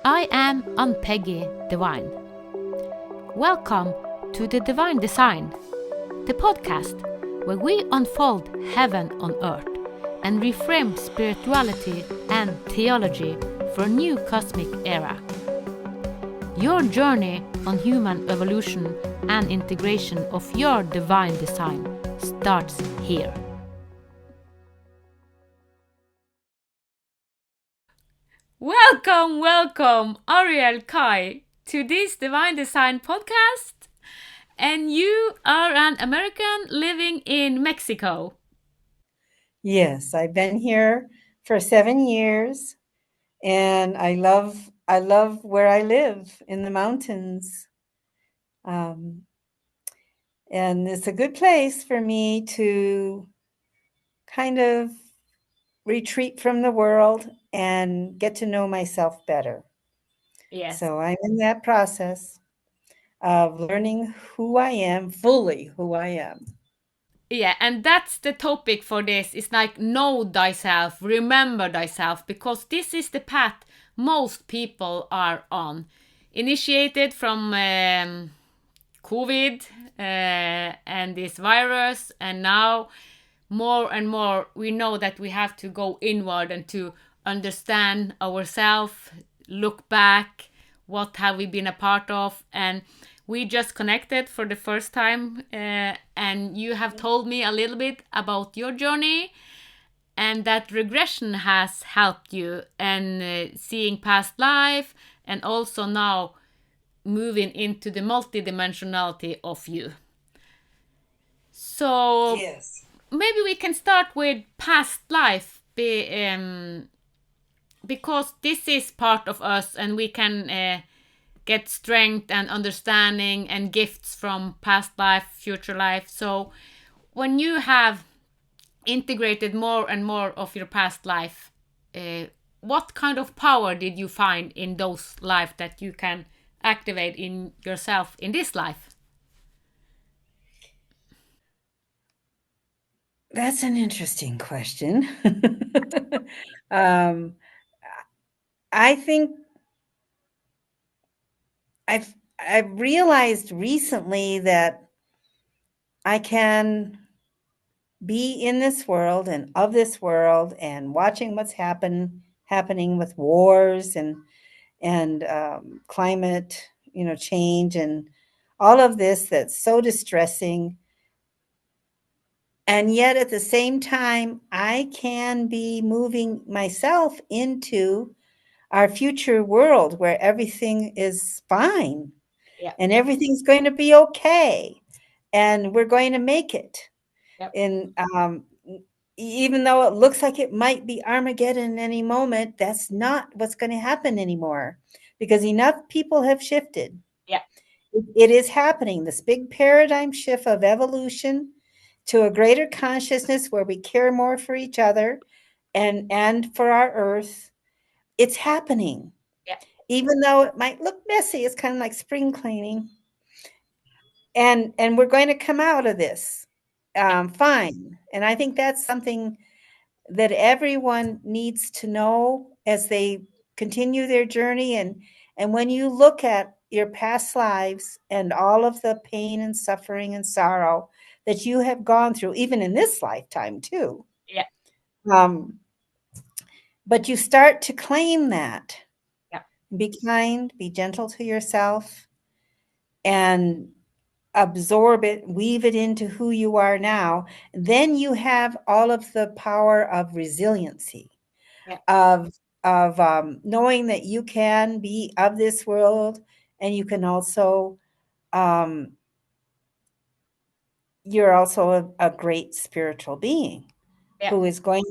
I am Ann-Peggy Divine. Welcome to the Divine Design, the podcast where we unfold heaven on earth and reframe spirituality and theology for a new cosmic era. Your journey on human evolution and integration of your divine design starts here. Welcome, Ariel Kai, to this Divine Design podcast. And you are an American living in Mexico. Yes, I've been here for 7 years, and I love where I live in the mountains. Um, and it's a good place for me to kind of retreat from the world and get to know myself better. Yes. So I'm in that process of learning who I am, fully who I am. Yeah, and that's the topic for this. It's like know thyself, remember thyself, because this is the path most people are on. Initiated from COVID and this virus, and now more and more we know that we have to go inward and to understand ourselves, look back, what have we been a part of. And we just connected for the first time, and you have told me a little bit about your journey and that regression has helped you and seeing past life, and also now moving into the multidimensionality of you. So Yes. maybe we can start with past life, because this is part of us, and we can get strength and understanding and gifts from past life, future life. So when you have integrated more and more of your past life, what kind of power did you find in those life that you can activate in yourself in this life? That's an interesting question. um, I think I've realized recently that I can be in this world and of this world and watching what's happening with wars and climate, change and all of this that's so distressing. And yet at the same time, I can be moving myself into our future world where everything is fine Yeah. and everything's going to be okay and we're going to make it. Yep. And even though it looks like it might be Armageddon any moment, that's not what's going to happen anymore because enough people have shifted. Yeah. It is happening, this big paradigm shift of evolution to a greater consciousness where we care more for each other and for our earth. It's happening. Yeah. Even though it might look messy, it's kind of like spring cleaning. And we're going to come out of this fine. And I think that's something that everyone needs to know as they continue their journey. And when you look at your past lives and all of the pain and suffering and sorrow that you have gone through, even in this lifetime too, Yeah. um, but you start to claim that. Yeah. Be kind, be gentle to yourself, and absorb it, weave it into who you are now. Then you have all of the power of resiliency, Yeah. of knowing that you can be of this world, and you can also um, you're also a great spiritual being Yeah. who is going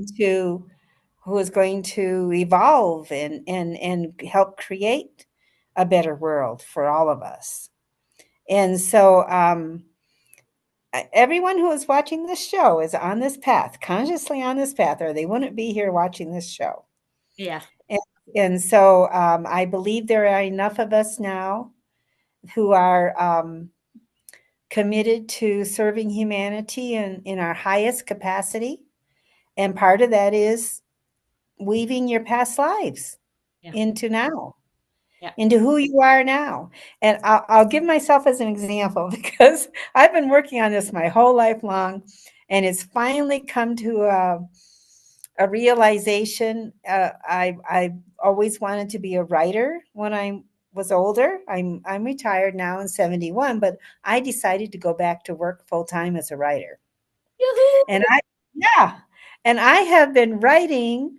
to evolve and help create a better world for all of us. And so everyone who is watching this show is on this path, consciously on this path, or they wouldn't be here watching this show. Yeah. And, and so I believe there are enough of us now who are committed to serving humanity in our highest capacity. And part of that is weaving your past lives Yeah. into now. Yeah. into who you are now. And I'll give myself as an example because I've been working on this my whole life long, and it's finally come to a realization. I always wanted to be a writer when I was older. I'm retired now and 71, but I decided to go back to work full time as a writer. And Yoo-hoo! yeah, and I have been writing.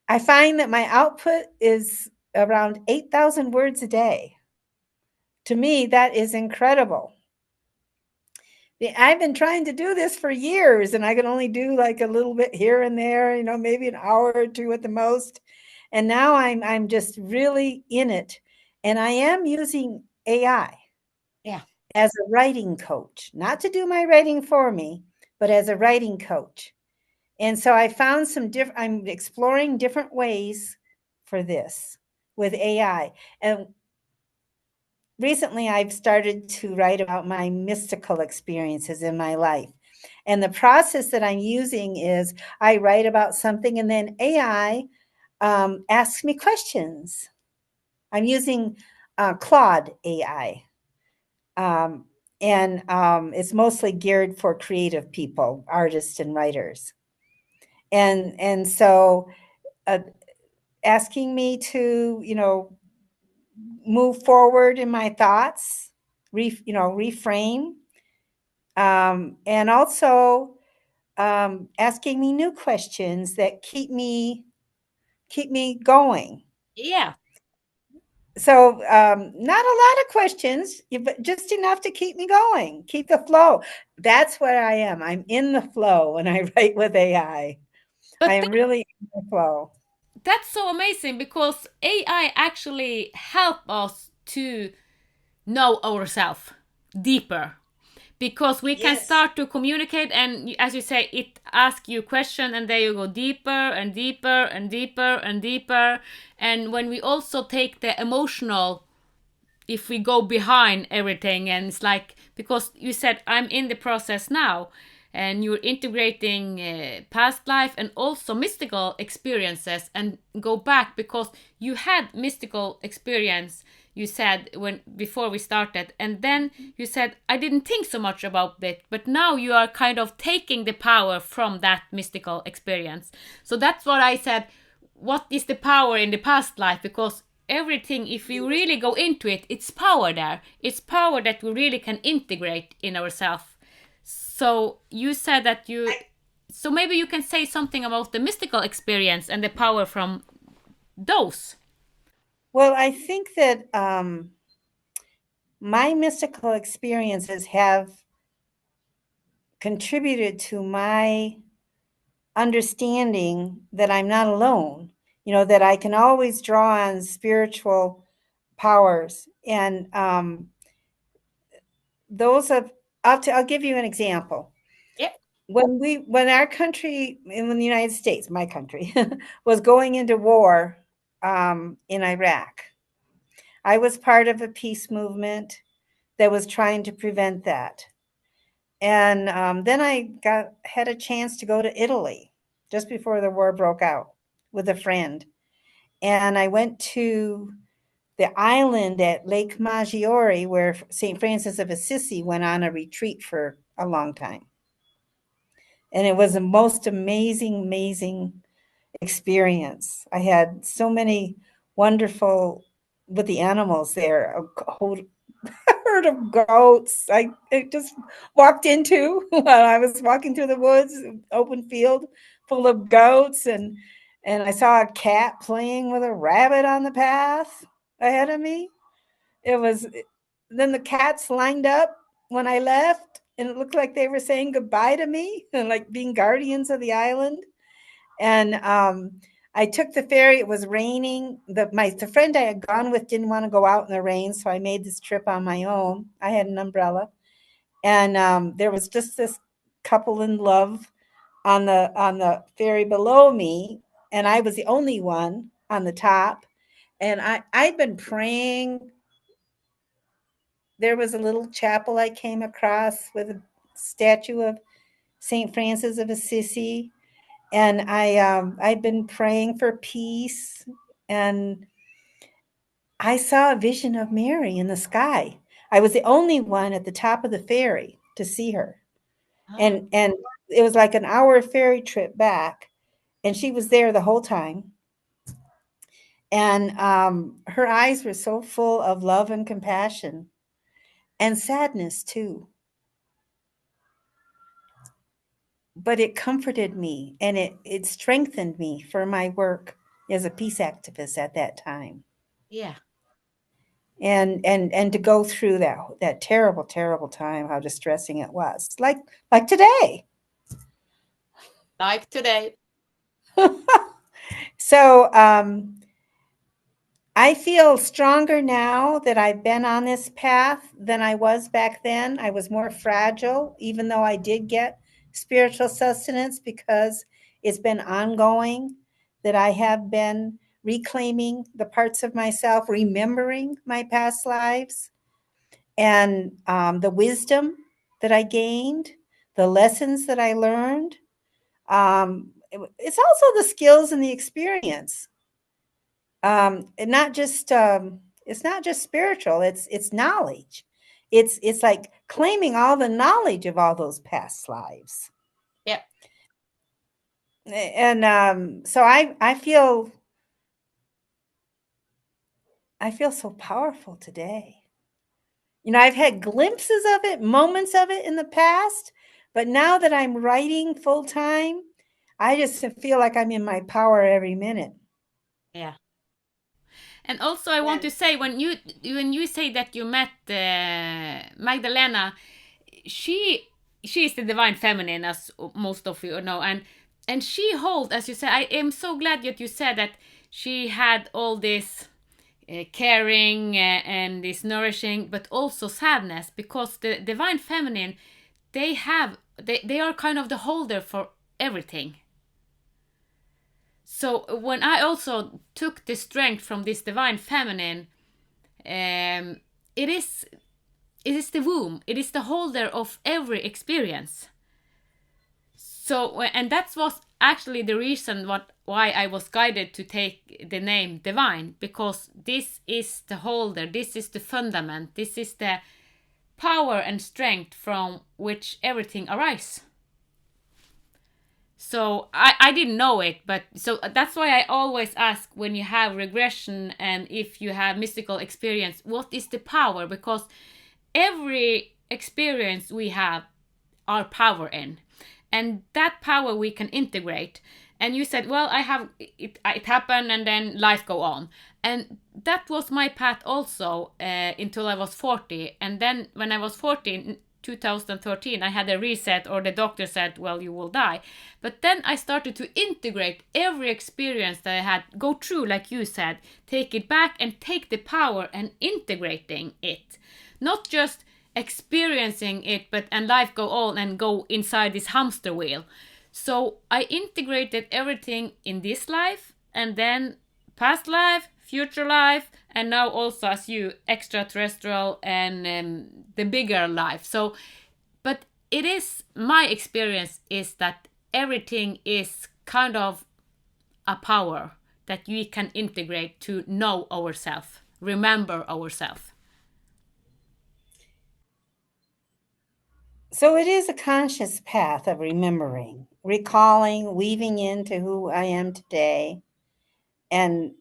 I find that my output is around 8,000 words a day. To me, that is incredible. I've been trying to do this for years and I can only do like a little bit here and there, maybe an hour or two at the most. And now I'm just really in it. And I am using AI Yeah. as a writing coach, not to do my writing for me, but as a writing coach. And so I found I'm exploring different ways for this with AI. And recently I've started to write about my mystical experiences in my life. And the process that I'm using is I write about something and then AI asks me questions. I'm using Claude AI. Um, and it's mostly geared for creative people, artists and writers. And so uh, asking me to, move forward in my thoughts, reframe, and also asking me new questions that keep me going. Yeah. So not a lot of questions, but just enough to keep me going, keep the flow. That's what I am. I'm in the flow when I write with AI. I But am really in the flow. that's so amazing because AI actually help us to know ourselves deeper, because we can Yes. start to communicate, and as you say, it asks you question and then you go deeper and deeper and deeper and deeper. And when we also take the emotional, if we go behind everything, and it's like, because you said I'm in the process now, and you're integrating past life and also mystical experiences and go back, because you had mystical experience, you said, when before we started, and then you said I didn't think so much about it, but now you are kind of taking the power from that mystical experience. So that's what I said, what is the power in the past life? Because everything, if we really go into it, it's power there. It's power that we really can integrate in ourselves. So you said that you, so maybe you can say something about the mystical experience and the power from those. Well, I think that my mystical experiences have contributed to my understanding that I'm not alone, that I can always draw on spiritual powers. And those of, I'll give you an example. Yeah. When our country, in the United States, my country, was going into war in Iraq, I was part of a peace movement that was trying to prevent that. And then I had a chance to go to Italy just before the war broke out with a friend. And I went to the island at Lake Maggiore where St. Francis of Assisi went on a retreat for a long time. And it was the most amazing, amazing experience. I had so many wonderful with the animals there, a whole herd of goats. I just walked into while I was walking through the woods, open field full of goats, and I saw a cat playing with a rabbit on the path ahead of me. It was then the cats lined up when I left, and it looked like they were saying goodbye to me and like being guardians of the island. And I took the ferry. It was raining. The friend I had gone with didn't want to go out in the rain, so I made this trip on my own. I had an umbrella, and there was just this couple in love on the ferry below me, and I was the only one on the top. And I'd been praying. There was a little chapel I came across with a statue of St. Francis of Assisi, and I'd been praying for peace, and I saw a vision of Mary in the sky. I was the only one at the top of the ferry to see her. Ah, And it was like an hour ferry trip back, and she was there the whole time. And her eyes were so full of love and compassion and sadness too. But it comforted me and it strengthened me for my work as a peace activist at that time. yeah. And to go through that terrible time, how distressing it was, like today. Like today. So I feel stronger now that I've been on this path than I was back then. I was more fragile, even though I did get spiritual sustenance, because it's been ongoing, that I have been reclaiming the parts of myself, remembering my past lives, and the wisdom that I gained, the lessons that I learned. It's also the skills and the experience, and not just it's not just spiritual, it's knowledge. It's like claiming all the knowledge of all those past lives. Yeah. And so I feel so powerful today. I've had glimpses of it, moments of it in the past, but now that I'm writing full time, I just feel like I'm in my power every minute. Yeah. And also, I want to And say, when you say that you met Magdalena, she she is the divine feminine, as most of you know, and she holds, as you said. I am so glad that you said that she had all this caring and this nourishing, but also sadness, because the divine feminine, they are kind of the holder for everything. So when I also took the strength from this divine feminine, um, it is it is the womb. It is the holder of every experience. So and that was actually the reason why I was guided to take the name divine, because this is the holder. This is the fundament. This is the power and strength from which everything arises. So I didn't know it, but so that's why I always ask, when you have regression and if you have mystical experience, what is the power? Because every experience we have our power in, and that power we can integrate. And you said, well, I have it happened and then life go on, and that was my path also, until I was 40. And then when I was 40, 2013, I had a reset, or the doctor said, well, you will die. But then I started to integrate every experience that I had, go through, like you said, take it back and take the power and integrating it, not just experiencing it, but and life go on and go inside this hamster wheel. So I integrated everything in this life, and then past life, future life, and now also, as you, extraterrestrial and the bigger life. So but it is, my experience is that everything is kind of a power that we can integrate to know ourselves, remember ourselves. so it is a conscious path of remembering, recalling, weaving into who I am today, and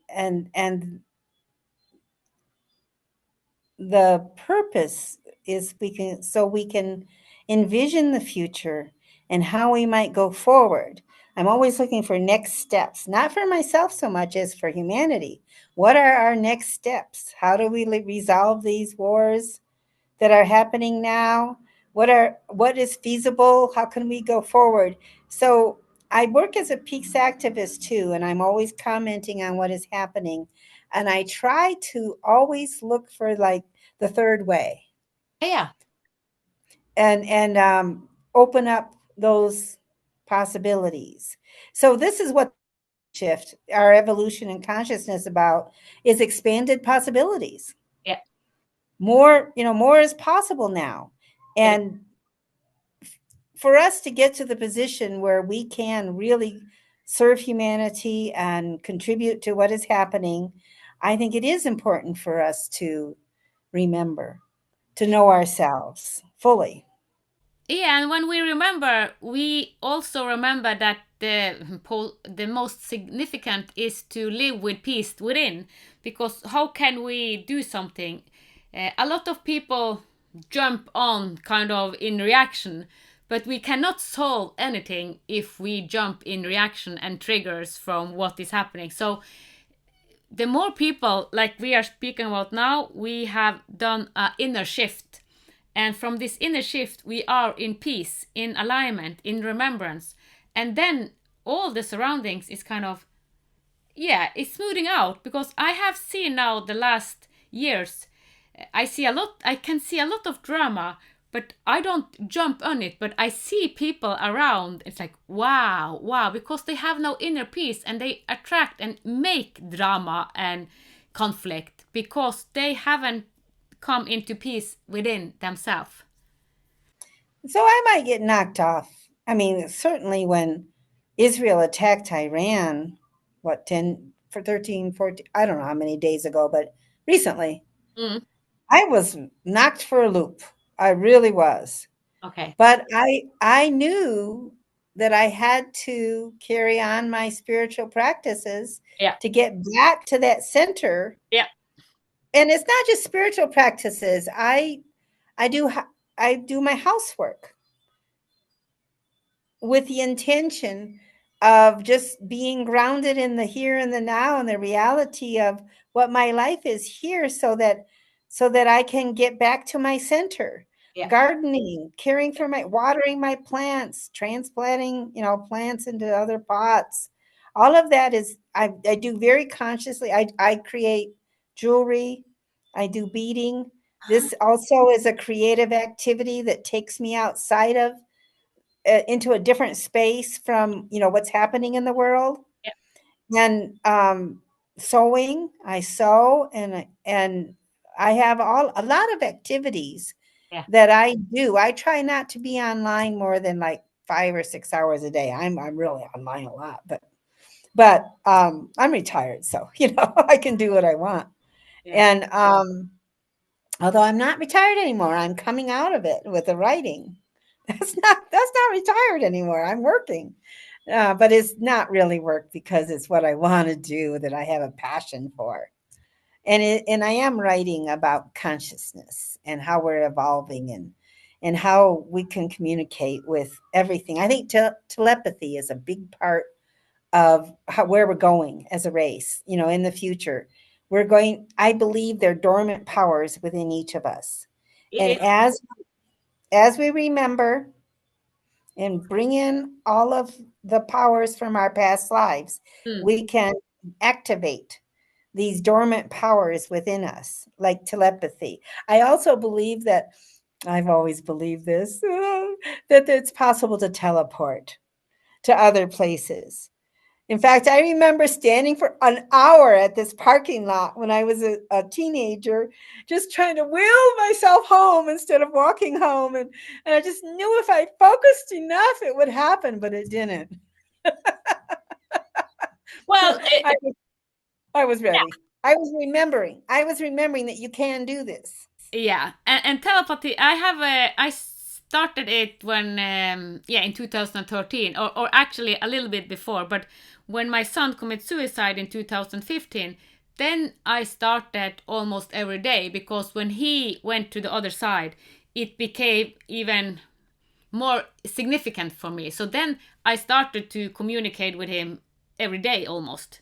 the purpose is we can envision the future and how we might go forward. I'm always looking for next steps, not for myself so much as for humanity. What are our next steps? How do we resolve these wars that are happening now? What is feasible? How can we go forward? So I work as a peace activist too, and I'm always commenting on what is happening. And I try to always look for like the third way, Yeah, and open up those possibilities. So this is what shift our evolution and consciousness about, is expanded possibilities. yeah, More is possible now. it is. And for us to get to the position where we can really serve humanity and contribute to what is happening, I think it is important for us to remember, to know ourselves fully. Yeah, and when we remember, we also remember that the most significant is to live with peace within. Because how can we do something? A lot of people jump on kind of in reaction, but we cannot solve anything if we jump in reaction and triggers from what is happening. So the more people like we are speaking about now, we have done an inner shift. And from this inner shift, we are in peace, in alignment, in remembrance. And then all the surroundings is kind of, yeah, it's smoothing out because I have seen now the last years, I can see a lot of drama, but I don't jump on it, but I see people around. It's like, wow, wow, because they have no inner peace and they attract and make drama and conflict because they haven't come into peace within themselves. So I might get knocked off. I mean, certainly when Israel attacked Iran, what, 10 for 13, 14, I don't know how many days ago, but recently, Mm, I was knocked for a loop. I really was. okay. But I knew that I had to carry on my spiritual practices Yeah. to get back to that center. Yeah. And it's not just spiritual practices. I do I do my housework with the intention of just being grounded in the here and the now and the reality of what my life is here so that I can get back to my center. Yeah. Gardening, caring for my watering my plants, transplanting, plants into other pots. All of that is I do very consciously. I create jewelry, I do beading. This also is a creative activity that takes me outside of into a different space from what's happening in the world. Yeah. And sewing, I sew, and I have all a lot of activities Yeah. that I do. I try not to be online more than like 5 or 6 hours a day. I'm really online a lot, but I'm retired, so I can do what I want. Yeah. And although I'm not retired anymore, I'm coming out of it with the writing. That's not retired anymore. I'm working, but it's not really work because it's what I want to do that I have a passion for. And I am writing about consciousness and how we're evolving and how we can communicate with everything. I think telepathy is a big part of where we're going as a race. In the future, we're going. I believe there are dormant powers within each of us, It and is. as we remember and bring in all of the powers from our past lives, Mm. we can activate these dormant powers within us, like telepathy. I also believe that I've always believed this that it's possible to teleport to other places. In fact, I remember standing for an hour at this parking lot when I was a teenager, just trying to will myself home instead of walking home. And I just knew if I focused enough, it would happen, but it didn't. Well, I, I was ready. I was remembering that you can do this. yeah, and telepathy. I started it when yeah, in 2013, or actually a little bit before. But when my son committed suicide in 2015, then I started almost every day because when he went to the other side, it became even more significant for me. So then I started to communicate with him every day almost.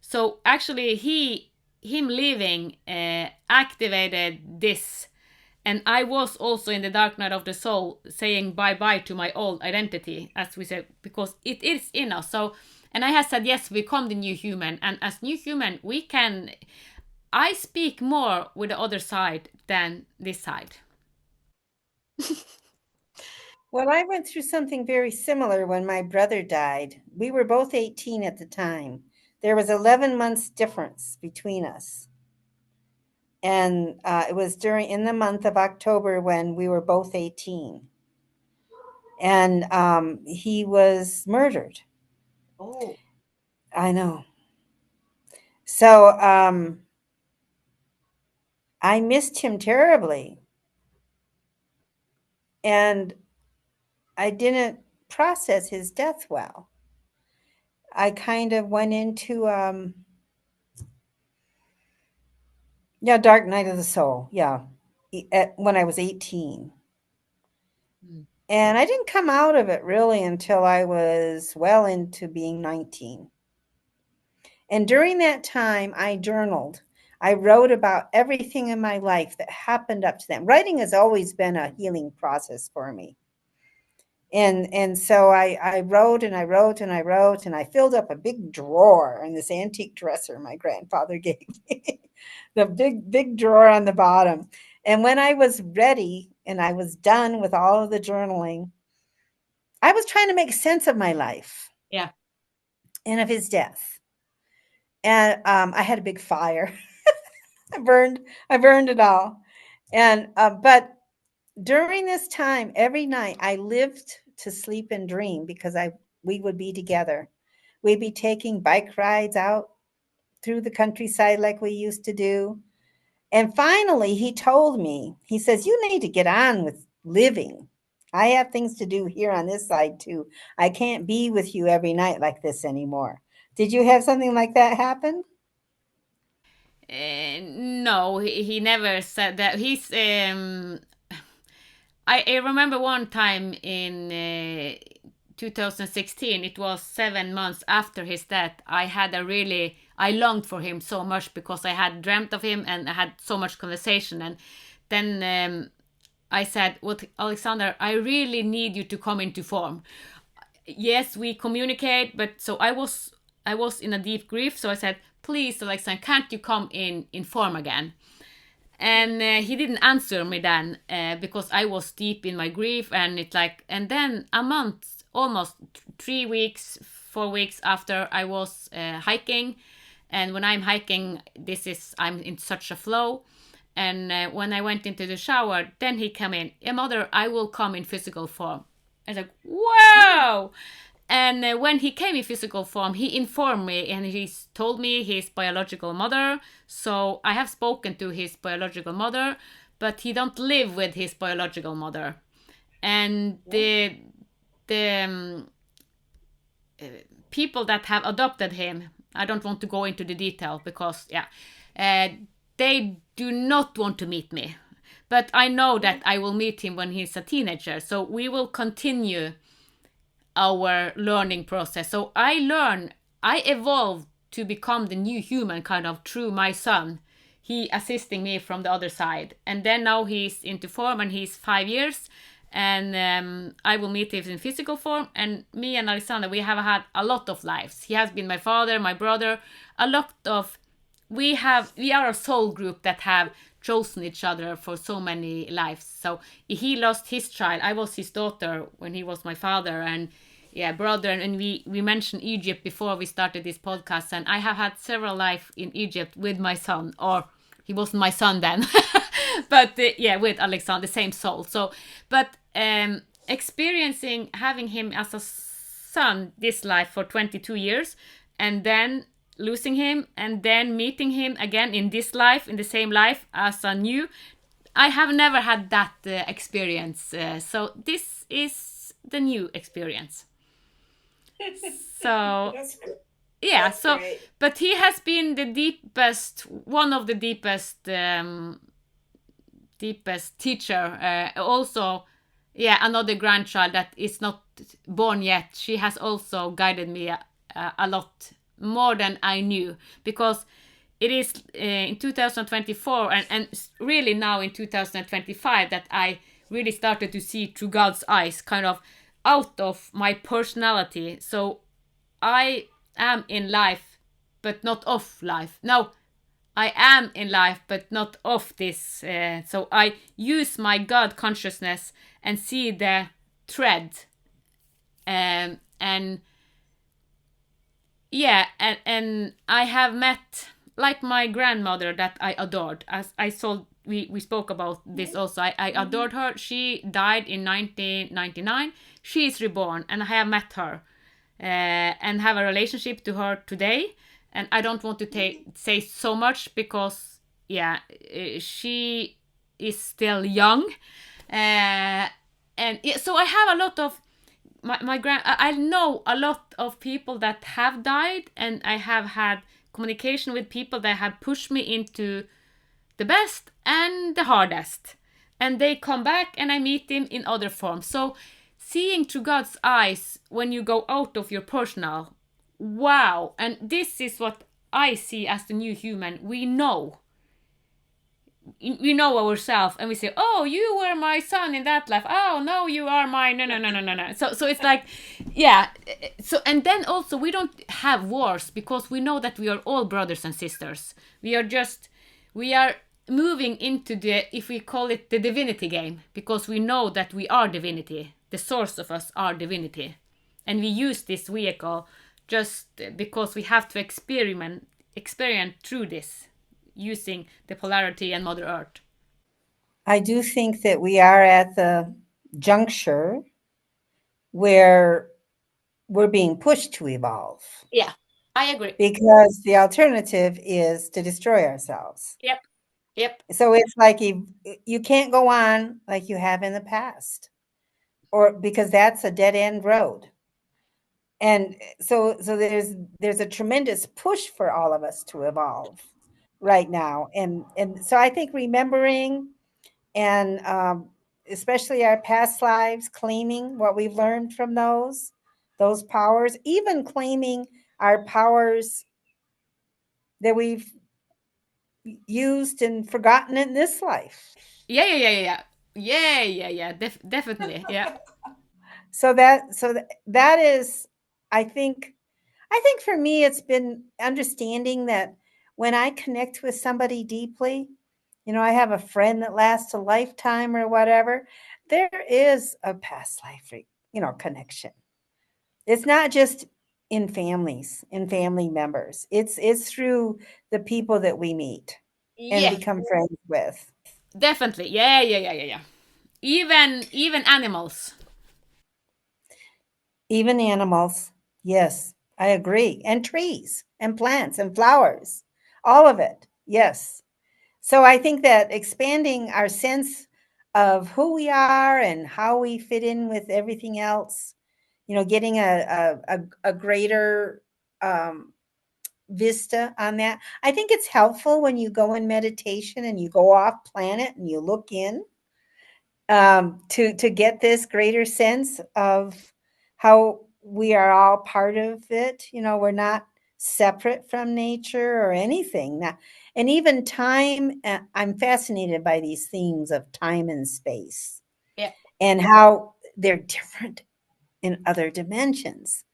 So actually, him leaving activated this, and I was also in the dark night of the soul, saying bye bye to my old identity, as we said, because it is in us. So, and I have said yes, we become the new human, and as new human, we can. I speak more with the other side than this side. Well, I went through something very similar when my brother died. We were both 18 at the time. There was 11 months difference between us. And it was during in the month of October when we were both 18. And he was murdered. Oh. I know. So I missed him terribly. And I didn't process his death well. I kind of went into, yeah, dark night of the soul. Yeah. When I was 18. Mm. And I didn't come out of it really until I was well into being 19. And during that time, I journaled. I wrote about everything in my life that happened up to then. Writing has always been a healing process for me. And so I wrote and I wrote and I wrote and I filled up a big drawer in this antique dresser my grandfather gave me. The big drawer on the bottom. And when I was ready and I was done with all of the journaling, I was trying to make sense of my life Yeah. and of his death. And I had a big fire. I burned it all. And but during this time, every night I lived to sleep and dream because we would be together. We'd be taking bike rides out through the countryside like we used to do. And finally, he told me, he says, "You need to get on with living. I have things to do here on this side too. I can't be with you every night like this anymore." Did you have something like that happen? No, he never said that. I remember one time in 2016, it was 7 months after his death. I longed for him so much because I had dreamt of him and I had so much conversation. And then I said, "Well, Alexander, I really need you to come into form." Yes, we communicate, but so I was in a deep grief. So I said, "Please, Alexander, can't you come in form again?" And he didn't answer me then because I was deep in my grief, and then a month, almost 3 weeks, 4 weeks after, I was hiking. And when I'm hiking, I'm in such a flow. And when I went into the shower, then he came in. "Yeah, mother, I will come in physical form." I was like, "Wow!" And when he came in physical form, he informed me and he told me his biological mother. So I have spoken to his biological mother, but he don't live with his biological mother. And the people that have adopted him, I don't want to go into the detail because they do not want to meet me. But I know that I will meet him when he's a teenager. So we will continue our learning process. So I evolved to become the new human kind of through my son. He assisting me from the other side. And then now he's into form and he's 5 years. And I will meet him in physical form. And me and Alexander, we have had a lot of lives. He has been my father, my brother, a lot of. We are a soul group that have chosen each other for so many lives. So he lost his child. I was his daughter when he was my father, and yeah, brother. And we mentioned Egypt before we started this podcast, and I have had several lives in Egypt with my son, or he wasn't my son then, but yeah, with Alexander, the same soul. So, but experiencing having him as a son this life for 22 years, and then losing him and then meeting him again in this life, in the same life as a new. I have never had that experience. So this is the new experience. So That's good. yeah, That's so great. but he has been one of the deepest teacher. Also, yeah, another grandchild that is not born yet. She has also guided me a lot more than I knew, because it is in 2024 and really now in 2025 that I really started to see through God's eyes, kind of out of my personality. So I am in life, but not of life. No, I am in life, but not of this. So I use my God consciousness and see the thread. And yeah, and I have met like my grandmother that I adored. As I told, we spoke about this also. I adored her. She died in 1999. She is reborn, and I have met her and have a relationship to her today. And I don't want to say so much because yeah, she is still young, and yeah, so I have a lot of my grand. I know a lot of people that have died, and I have had communication with people that have pushed me into the best and the hardest. And they come back and I meet them in other forms. So seeing through God's eyes when you go out of your personal, wow. And this is what I see as the new human. We know ourselves and we say, oh, you were my son in that life, oh no, you are my no. So it's like, yeah. So and then also we don't have wars because we know that we are all brothers and sisters. We are moving into the, if we call it the divinity game, because we know that we are divinity, the source of us are divinity, and we use this vehicle just because we have to experience through this, using the polarity and Mother Earth. I do think that we are at the juncture where we're being pushed to evolve Yeah, I agree. because the alternative is to destroy ourselves. Yep, yep. So it's like you can't go on like you have in the past, or because that's a dead end road. And so there's a tremendous push for all of us to evolve right now. And so I think remembering and especially our past lives, claiming what we've learned from those powers, even claiming our powers that we've used and forgotten in this life. Definitely. Yeah. So that is, I think, for me it's been understanding that when I connect with somebody deeply, I have a friend that lasts a lifetime or whatever, there is a past life, connection. It's not just in families, in family members. It's through the people that we meet and Yeah, become friends with. definitely. Yeah. Even animals. Even animals. Yes, I agree. And trees and plants and flowers. All of it. Yes. So I think that expanding our sense of who we are and how we fit in with everything else, getting a greater um, vista on that. I think it's helpful when you go in meditation and you go off planet and you look in, to get this greater sense of how we are all part of it. We're not separate from nature or anything. And even time, I'm fascinated by these themes of time and space Yeah. and how they're different in other dimensions.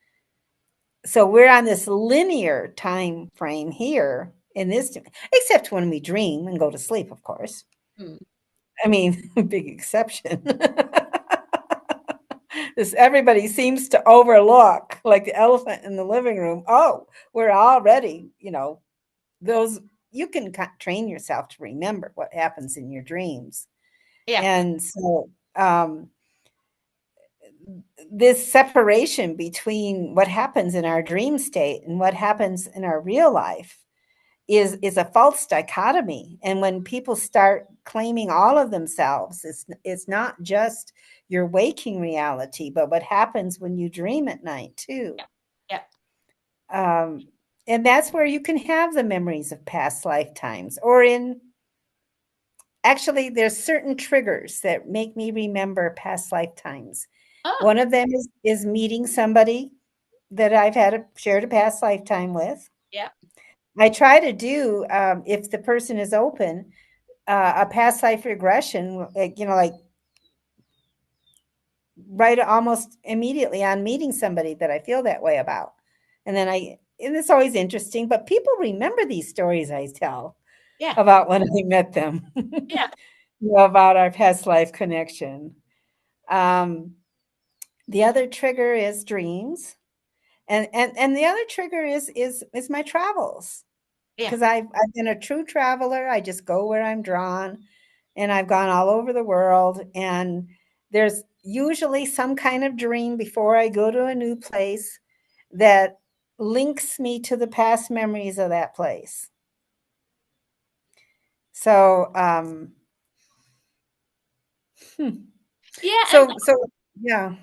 So we're on this linear time frame here in this, except when we dream and go to sleep, of course. Mm. I mean, big exception. This everybody seems to overlook, like the elephant in the living room. Oh, we're already, those you can train yourself to remember what happens in your dreams. Yeah. And so this separation between what happens in our dream state and what happens in our real life is a false dichotomy. And when people start claiming all of themselves, it's not just your waking reality, but what happens when you dream at night too. Yeah. Yeah. um, and that's where you can have the memories of past lifetimes, or in actually there's certain triggers that make me remember past lifetimes. Oh, One of them is meeting somebody that I've shared a past lifetime with. yeah. I try to do, if the person is open, a past life regression, like right almost immediately on meeting somebody that I feel that way about. And it's always interesting, but people remember these stories I tell Yeah. about when I met them, Yeah. about our past life connection. Um, the other trigger is dreams. And the other trigger is my travels, Yeah. because I've been a true traveler. I just go where I'm drawn, and I've gone all over the world. And there's usually some kind of dream before I go to a new place that links me to the past memories of that place. So, Yeah, and so yeah.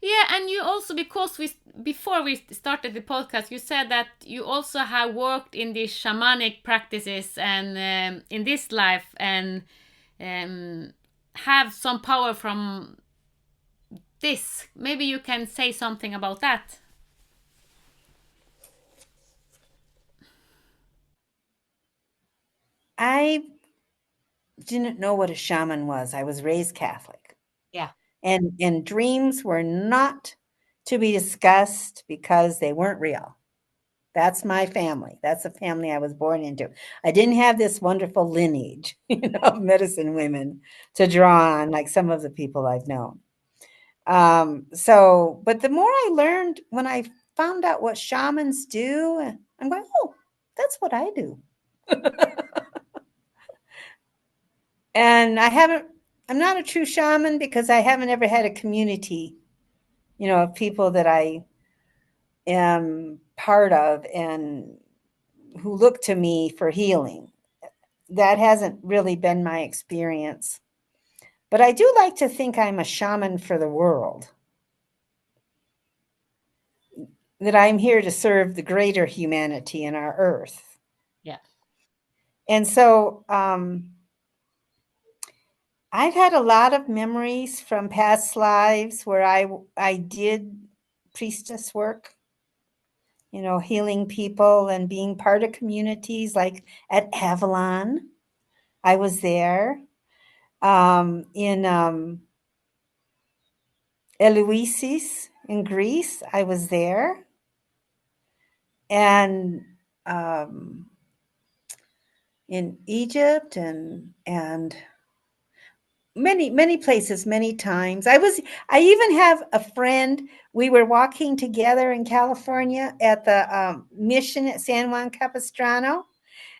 yeah, and you also, because we before we started the podcast, you said that you also have worked in these shamanic practices and in this life, and um, have some power from this. Maybe you can say something about that. I didn't know what a shaman was. I was raised Catholic. Yeah. And dreams were not to be discussed because they weren't real. That's my family. That's the family I was born into. I didn't have this wonderful lineage, of medicine women to draw on like some of the people I've known. But the more I learned when I found out what shamans do, I'm going, oh, that's what I do. And I'm not a true shaman because I haven't ever had a community, of people that I am part of and who look to me for healing. That hasn't really been my experience. But I do like to think I'm a shaman for the world, that I'm here to serve the greater humanity in our earth. Yeah. And so I've had a lot of memories from past lives where I did priestess work, healing people and being part of communities like at Avalon. I was there. In Eleusis in Greece, I was there. And um, in Egypt and many places, many times. I even have a friend. We were walking together in California at the mission at San Juan Capistrano,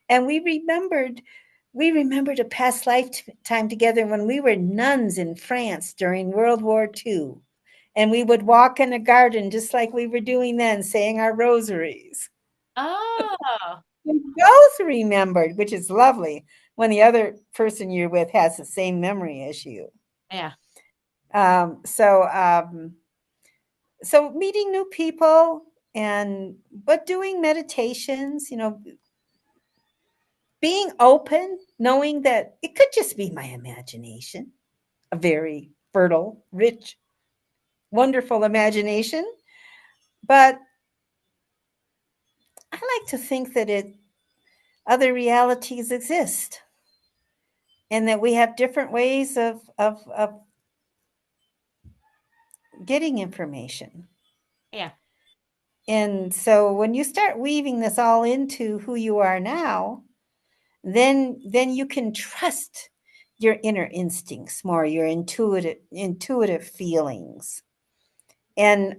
and we remembered a past lifetime together when we were nuns in France during World War II. And we would walk in a garden just like we were doing then, saying our rosaries. Oh. We both remembered, which is lovely when the other person you're with has the same memory as you. Yeah. Um, so, um, so meeting new people but doing meditations, being open, knowing that it could just be my imagination, a very fertile, rich, wonderful imagination. But I like to think that other realities exist and that we have different ways of getting information. Yeah. And so when you start weaving this all into who you are now, then you can trust your inner instincts more, your intuitive feelings. And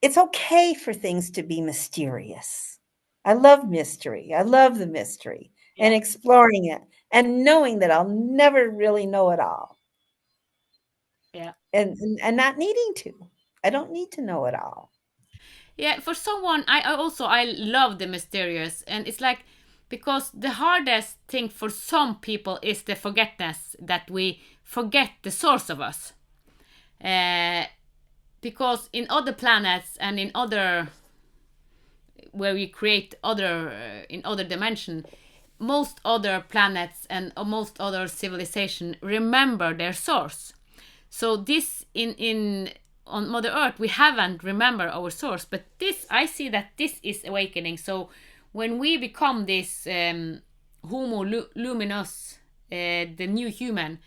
it's okay for things to be mysterious. I love mystery. I love the mystery and Yeah. exploring it and knowing that I'll never really know it all. Yeah. And not needing to. I don't need to know it all. Yeah, for someone, I love the mysterious, and it's like, because the hardest thing for some people is the forgetness, that we forget the source of us. Uh, because in other planets and in other, where we create other in other dimension, most other planets and most other civilization remember their source. So this in on Mother Earth we haven't remember our source, but this, I see that this is awakening. So when we become this Homo Luminous, the new human,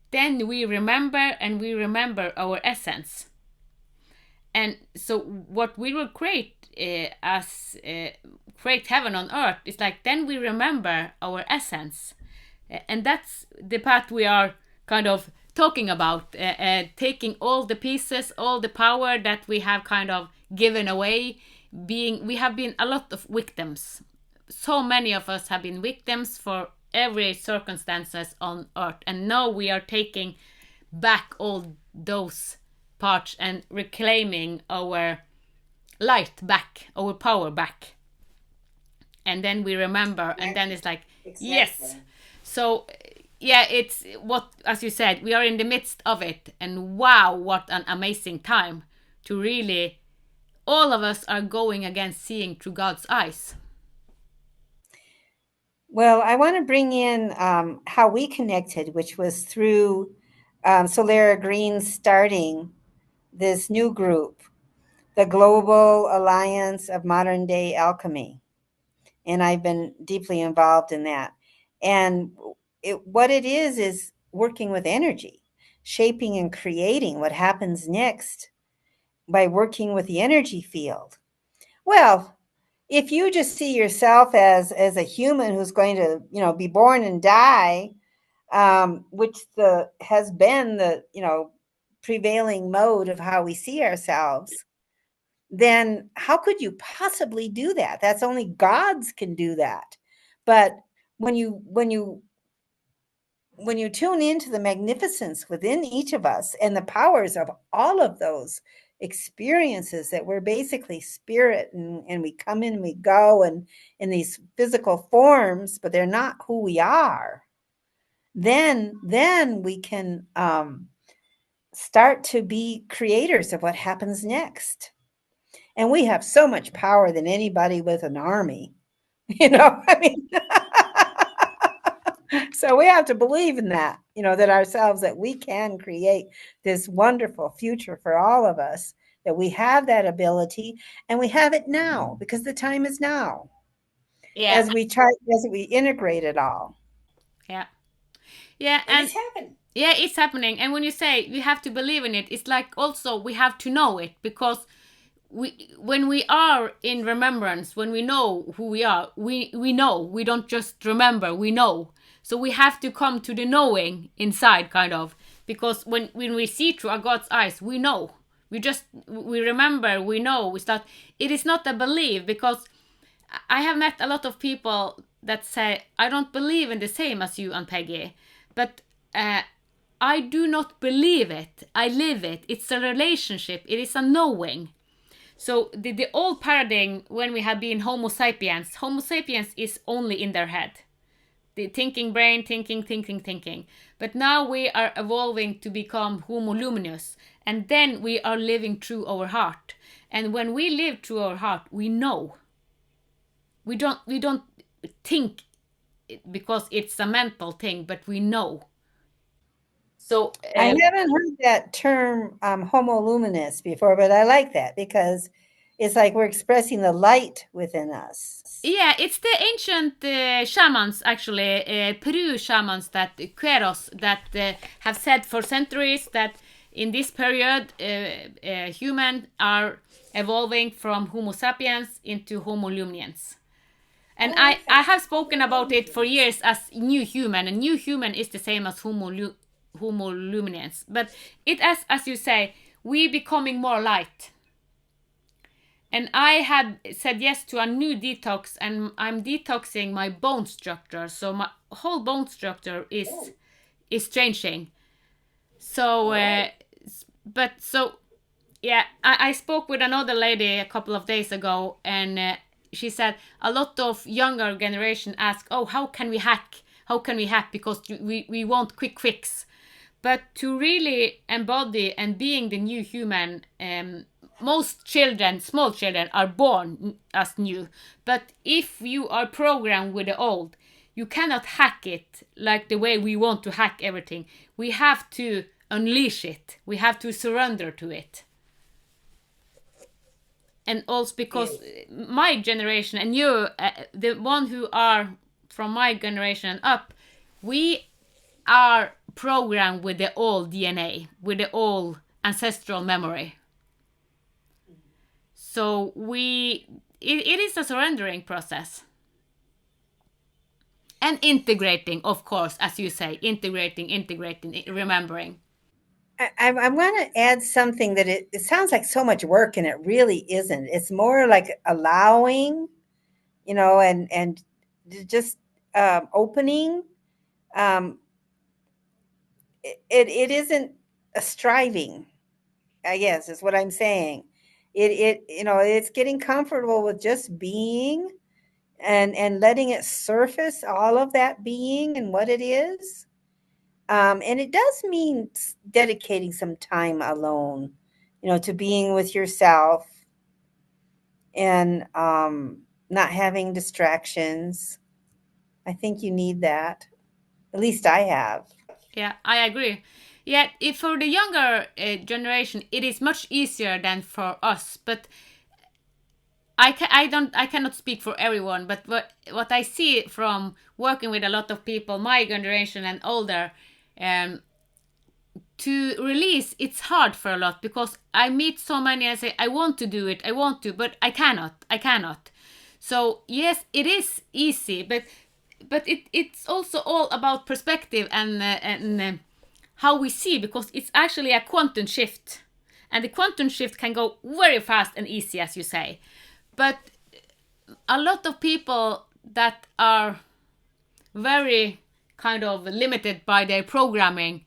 then we remember, and we remember our essence. And so what we will create, as create heaven on earth, is like, then we remember our essence. And that's the path we are kind of talking about, taking all the pieces, all the power that we have kind of given away. We have been a lot of victims. So many of us have been victims for every circumstances on earth, and now we are taking back all those parts and reclaiming our light back, our power back. And then we remember, and then it's like, Yes. So, yeah, it's what, as you said, we are in the midst of it. And wow, what an amazing time to really, all of us are going against seeing through God's eyes. Well, I want to bring in how we connected, which was through Solera Green starting this new group, the Global Alliance of Modern Day Alchemy. And I've been deeply involved in that. And what it is working with energy, shaping and creating what happens next by working with the energy field. Well, if you just see yourself as a human who's going to, be born and die, which the has been the, prevailing mode of how we see ourselves, then how could you possibly do that? That's only gods can do that. But when you tune into the magnificence within each of us and the powers of all of those experiences, that we're basically spirit, and we come in and we go and in these physical forms, but they're not who we are, then we can start to be creators of what happens next. And we have so much power than anybody with an army. I mean, so we have to believe in that, that ourselves, that we can create this wonderful future for all of us, that we have that ability, and we have it now because the time is now, Yeah, as we integrate it all. yeah, yeah, And and it's happened. yeah, it's happening. And when you say we have to believe in it, it's like also we have to know it, because when we are in remembrance, when we know who we are, we know, we don't just remember, we know. So we have to come to the knowing inside, kind of, because when we see through our God's eyes, we know, we remember, we know. We start, it is not a belief, because I have met a lot of people that say, I don't believe in the same as you, Ann-Peggy, but I do not believe it, I live it. It's a relationship, it is a knowing. So the old paradigm, when we have been Homo sapiens is only in their head. The thinking brain, thinking. But now we are evolving to become Homo Luminous. And then we are living through our heart. And when we live through our heart, we know. We don't think because it's a mental thing, but we know. So I haven't heard that term, Homo luminous, before, but I like that because it's like we're expressing the light within us. yeah, it's the ancient shamans, actually, Peru shamans, that Queros, that have said for centuries that in this period, humans are evolving from Homo sapiens into Homo luminans. And I have spoken about it for years as new human, and new human is the same as Homo luminans. But it, as you say, we becoming more light. And I had said yes to a new detox, and I'm detoxing my bone structure. So my whole bone structure is changing. So, but so yeah, I spoke with another lady a couple of days ago, and she said a lot of younger generation ask, "Oh, how can we hack? How can we hack? Because we want quick fix." But to really embody and being the new human, most children, small children, are born as new. But if you are programmed with the old, you cannot hack it like the way we want to hack everything. We have to unleash it. We have to surrender to it. And also because my generation and you, the one who are from my generation and up, we are programmed with the old DNA, with the old ancestral memory. So it is a surrendering process. And integrating, of course, as you say, integrating, remembering. I want to add something that it sounds like so much work, and it really isn't. It's more like allowing, and just opening. Um, it isn't a striving, I guess, is what I'm saying. It's getting comfortable with just being, and letting it surface all of that being and what it is. And it does mean dedicating some time alone, to being with yourself and not having distractions. I think you need that. At least I have. Yeah, I agree. Yet, if for the younger generation, it is much easier than for us. But I cannot speak for everyone. But what I see from working with a lot of people, my generation and older, um, to release, it's hard for a lot because I meet so many and say I want to do it, I want to, but I cannot. So yes, it is easy, but it's also all about perspective and how we see, because it's actually a quantum shift, and the quantum shift can go very fast and easy, as you say. But a lot of people that are very kind of limited by their programming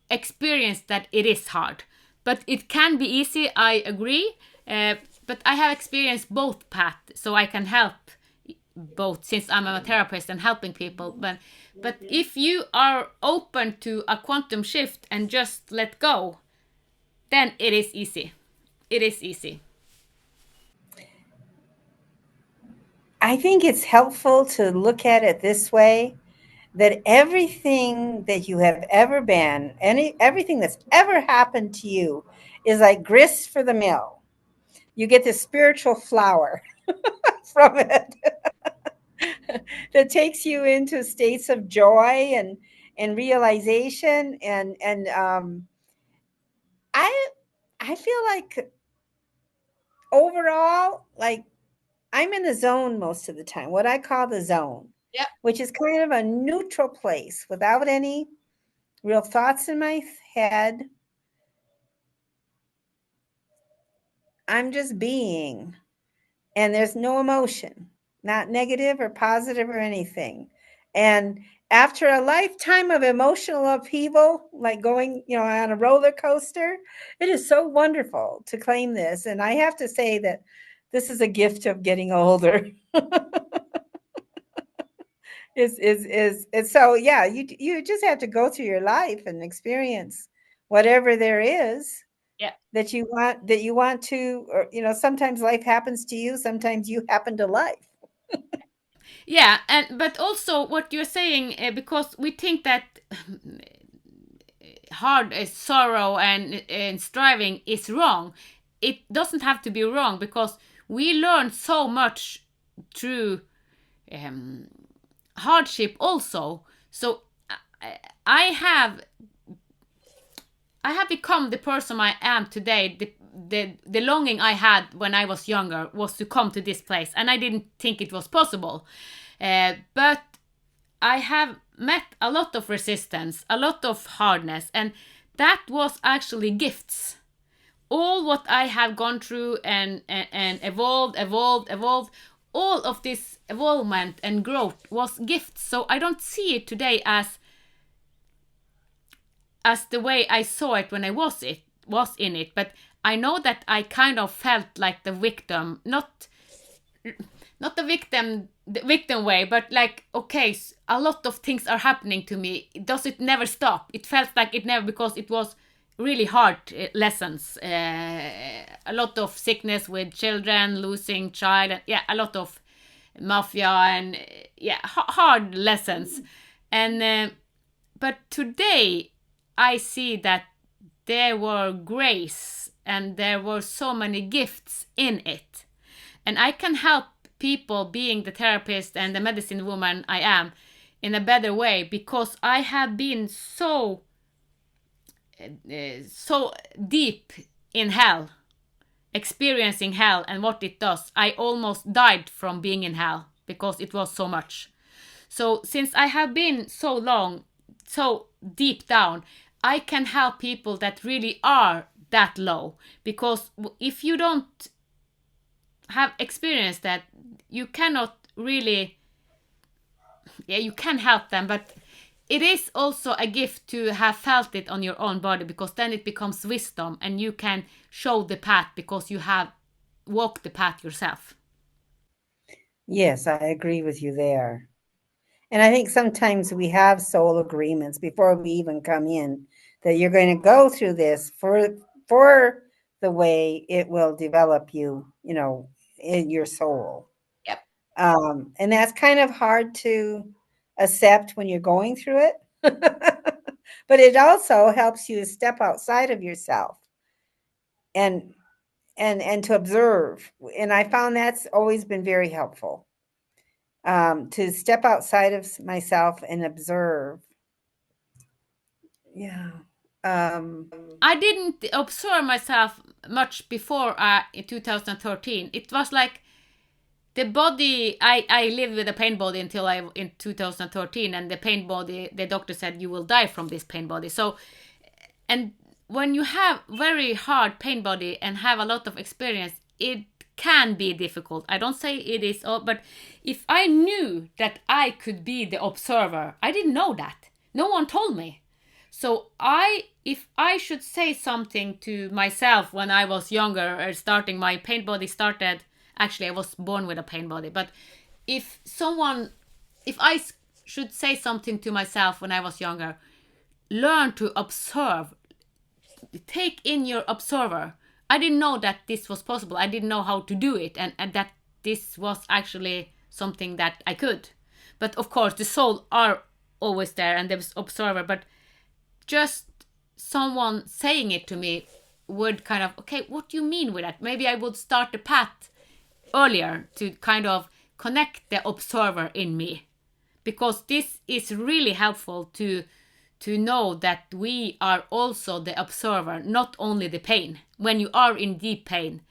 experience that it is hard. But it can be easy, I agree. But I have experienced both paths, so I can help both, since I'm a therapist and helping people. But if you are open to a quantum shift and just let go, then it is easy. It is easy. I think it's helpful to look at it this way, that everything that you have ever been, everything that's ever happened to you is like grist for the mill. You get this spiritual flour from it that takes you into states of joy and realization and I I feel like overall, like, I'm in the zone most of the time, what I call the zone, Yeah. which is kind of a neutral place without any real thoughts in my head. I'm just being, and there's no emotion, not negative or positive or anything. And after a lifetime of emotional upheaval, like going, on a roller coaster, it is so wonderful to claim this. And I have to say that this is a gift of getting older. Is so yeah, you just have to go through your life and experience whatever there is Yeah. that you want to, or sometimes life happens to you, sometimes you happen to life. Yeah, and but also what you're saying, because we think that hard sorrow and striving is wrong. It doesn't have to be wrong, because we learn so much through um, hardship also. So I, I have I have become the person I am today. The longing I had when I was younger was to come to this place, and I didn't think it was possible. But I have met a lot of resistance, a lot of hardness, and that was actually gifts. All what I have gone through and evolved, all of this evolvement and growth was gifts. So I don't see it today as the way I saw it when I was in it. But I know that I kind of felt like the victim, not the victim way, but like, okay, a lot of things are happening to me. Does it never stop? It felt like it never, because it was really hard lessons. A lot of sickness with children, losing child, yeah, a lot of mafia and yeah, hard lessons. And but today I see that there were grace and there were so many gifts in it. And I can help people, being the therapist and the medicine woman I am, in a better way, because I have been so deep in hell, experiencing hell and what it does. I almost died from being in hell because it was so much. So since I have been so long, so deep down, I can help people that really are that low. Because if you don't have experienced that, you cannot really, yeah, you can help them, but it is also a gift to have felt it on your own body, because then it becomes wisdom and you can show the path because you have walked the path yourself. Yes, I agree with you there. And I think sometimes we have soul agreements before we even come in that you're going to go through this for the way it will develop you, in your soul. Yep. And that's kind of hard to accept when you're going through it. But it also helps you to step outside of yourself and and to observe. And I found that's always been very helpful, to step outside of myself and observe. Yeah. Um, I didn't observe myself much before in 2013. It was like the body. I lived with a pain body until I in 2013, and the pain body, the doctor said you will die from this pain body. So, and when you have very hard pain body and have a lot of experience, it can be difficult. I don't say it is, but if I knew that I could be the observer, I didn't know that. No one told me. So if I should say something to myself when I was younger, or starting my pain body started, actually I was born with a pain body, but if someone, if I should say something to myself when I was younger, learn to observe, take in your observer. I didn't know that this was possible. I didn't know how to do it, and that this was actually something that I could. But of course, the soul are always there and there's observer, but just someone saying it to me would kind of, okay, what do you mean with that? Maybe I would start the path earlier to kind of connect the observer in me, because this is really helpful to know that we are also the observer, not only the pain. When you are in deep pain,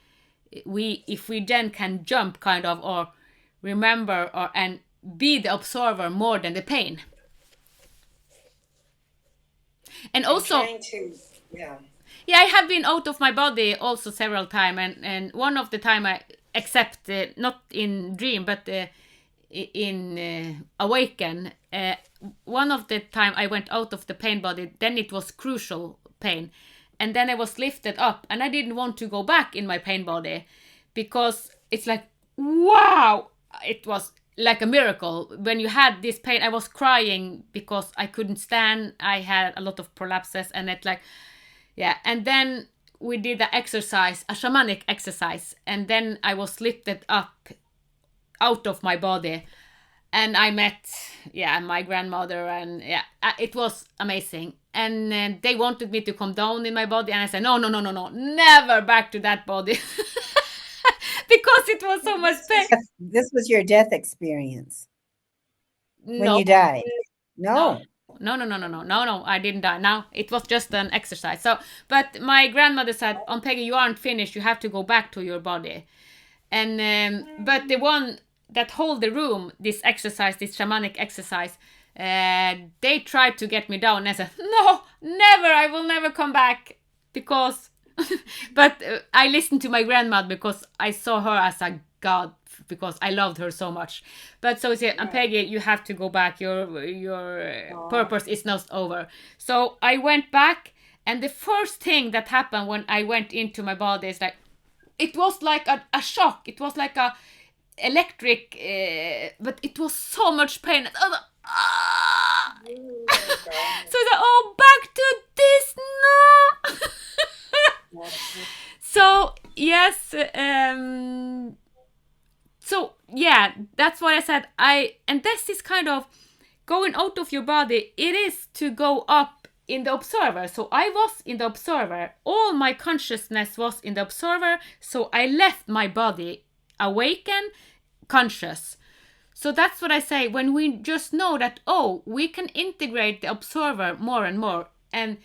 if we then can jump kind of, or remember, or and be the observer more than the pain. And also, yeah. yeah, I have been out of my body also several times, and one of the time I accept, not in dream, but in awaken. One of the time I went out of the pain body, then it was crucial pain, and then I was lifted up, and I didn't want to go back in my pain body, because it's like, wow, it was like a miracle. When you had this pain, I was crying because I couldn't stand. I had a lot of prolapses, and it like, yeah. And then we did the exercise, a shamanic exercise, and then I was lifted up out of my body, and I met, yeah, my grandmother, and yeah, it was amazing. And they wanted me to come down in my body, and I said, no, no, no, no, no, never back to that body. Because it was so much pain. This was your death experience when No, you died. no, No. no, no, no, no, no, no, no, I didn't die. Now it was just an exercise. So, but my grandmother said, Ann-Peggy, you aren't finished. You have to go back to your body. And but the one that hold the room, this exercise, this shamanic exercise, they tried to get me down. And I said, no, never. I will never come back, because. But I listened to my grandmother because I saw her as a god, because I loved her so much. But so she said, Ann-Peggy, you have to go back. Your purpose is not over. So I went back, and the first thing that happened when I went into my body is like, it was like a shock. It was like a electric, but it was so much pain. And I was like, ah! So I said, oh, back to this, no. So yes, so yeah, that's what I said. And this is kind of going out of your body. It is to go up in the observer. So I was in the observer. All my consciousness was in the observer. So I left my body awakened, conscious. So that's what I say, when we just know that, oh, we can integrate the observer more and more. And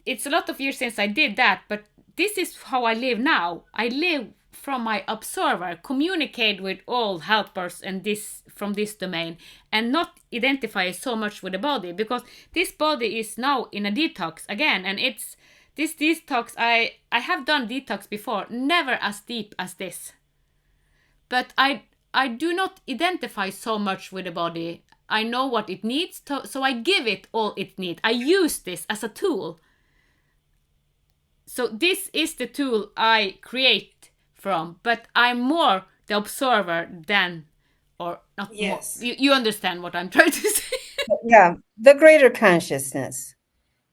it's a lot of years since I did that, but this is how I live now. I live from my observer, communicate with all helpers and this from this domain, and not identify so much with the body, because this body is now in a detox again. And it's this detox, I have done detox before, never as deep as this. But I do not identify so much with the body. I know what it needs, so I give it all it needs. I use this as a tool. So this is the tool I create from, but I'm more the observer than or not more. Yes. You understand what I'm trying to say? Yeah, the greater consciousness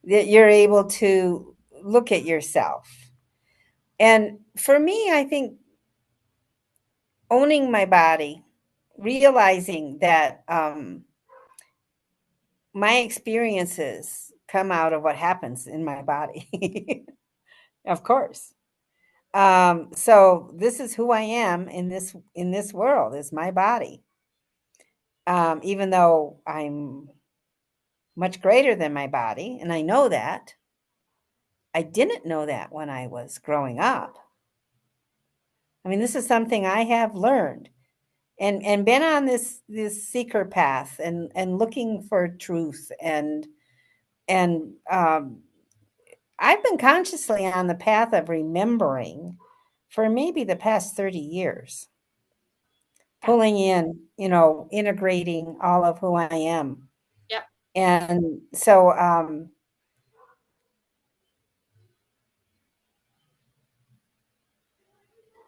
that you're able to look at yourself. And for me, I think owning my body, realizing that my experiences come out of what happens in my body, of course. So this is who I am in this world is my body. Even though I'm much greater than my body, and I know that, I didn't know that when I was growing up. I mean, this is something I have learned and been on this seeker path and looking for truth and I've been consciously on the path of remembering for maybe the past 30 years, Yeah, pulling in, integrating all of who I am. yeah, And so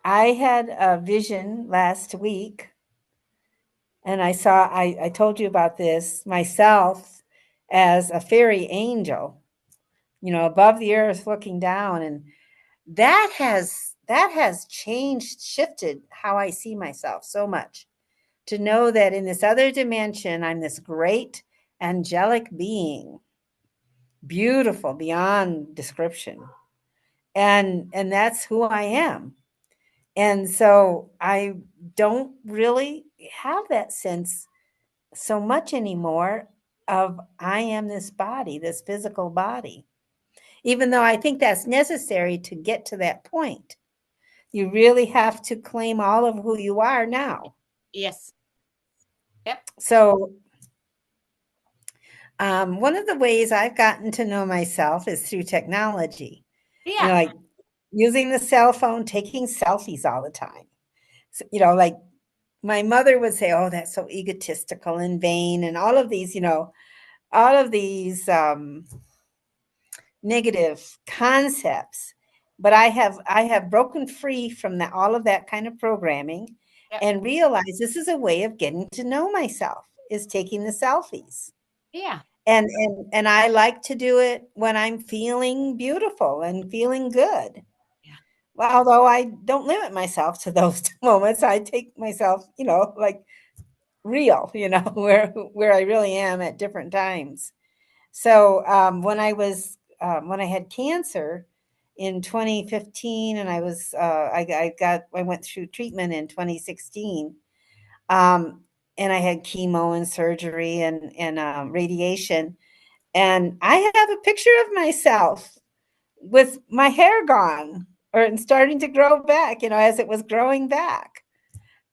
I had a vision last week, and I told you about this myself as a fairy angel, above the earth looking down. And that has changed, shifted how I see myself so much. To know that in this other dimension, I'm this great angelic being, beautiful beyond description. And that's who I am. And so I don't really have that sense so much anymore of I am this body, this physical body. Even though I think that's necessary to get to that point. You really have to claim all of who you are now. yes, yep, So, one of the ways I've gotten to know myself is through technology, yeah, like using the cell phone, taking selfies all the time. So, like my mother would say, "Oh, that's so egotistical and vain," and all of these negative concepts. But I have broken free from all of that kind of programming yep, and realized this is a way of getting to know myself is taking the selfies. yeah, And I like to do it when I'm feeling beautiful and feeling good. yeah, Well, although I don't limit myself to those moments, I take myself, like real, where I really am at different times. So when I had cancer in 2015, and I went through treatment in 2016, and I had chemo and surgery and radiation, and I have a picture of myself with my hair gone or starting to grow back, as it was growing back.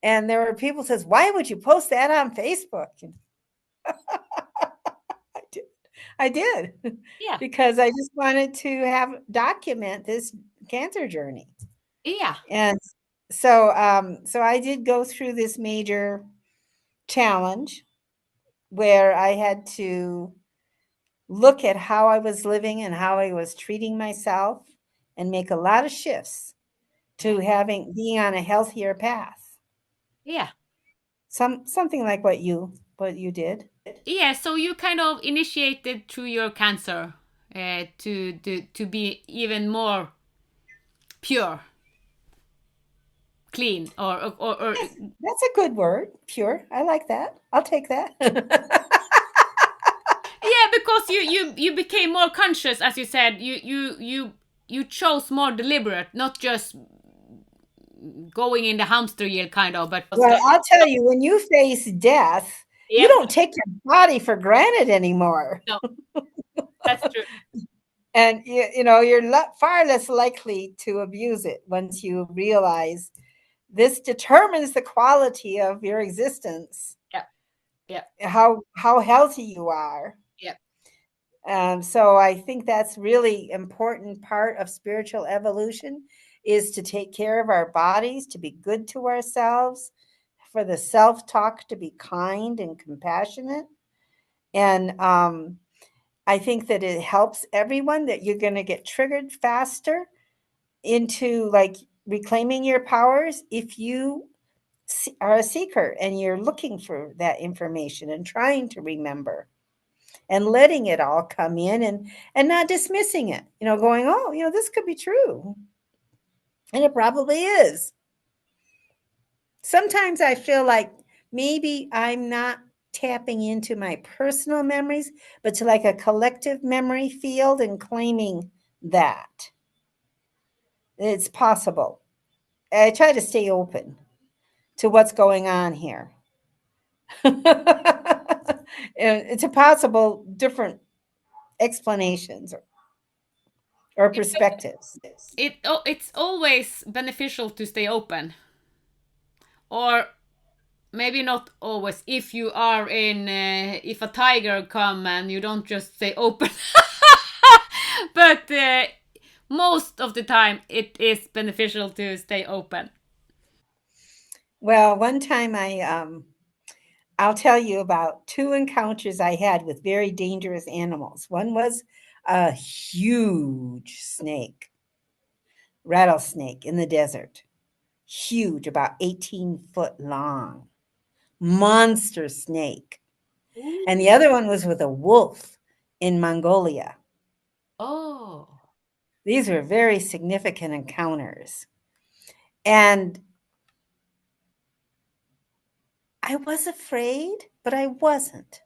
And there were people says, "Why would you post that on Facebook?" And I did. I did yeah, because I just wanted to document this cancer journey. yeah, And so I did go through this major challenge where I had to look at how I was living and how I was treating myself and make a lot of shifts yeah, to having being on a healthier path. yeah. Something like what you did. Yeah, so you kind of initiated through your cancer to be even more pure, clean, or Yes, that's a good word. Pure. I like that. I'll take that. yeah, because you became more conscious, as you said. You chose more deliberate, not just going in the hamster wheel, kind of, but was Well, like, I'll tell you, when you face death, you yep, don't take your body for granted anymore. no, that's true. And you're far less likely to abuse it once you realize this determines the quality of your existence, Yeah, yeah, how healthy you are. yeah, So I think that's really important part of spiritual evolution is to take care of our bodies, to be good to ourselves, for the self-talk to be kind and compassionate. And I think that it helps everyone that you're going to get triggered faster into like reclaiming your powers if you are a seeker and you're looking for that information and trying to remember and letting it all come in and not dismissing it, going, oh, this could be true. And it probably is. Sometimes I feel like maybe I'm not tapping into my personal memories, but to like a collective memory field and claiming that it's possible. I try to stay open to what's going on here. It's a possible different explanations or perspectives. It's always beneficial to stay open, or maybe not always. If you are in, if a tiger come and you don't just stay open, but most of the time it is beneficial to stay open. Well, one time I'll tell you about two encounters I had with very dangerous animals. One was a huge snake, rattlesnake in the desert, huge, about 18-foot long, monster snake. And the Ooh. other one was with a wolf in Mongolia. Oh. These were very significant encounters. And I was afraid, but I wasn't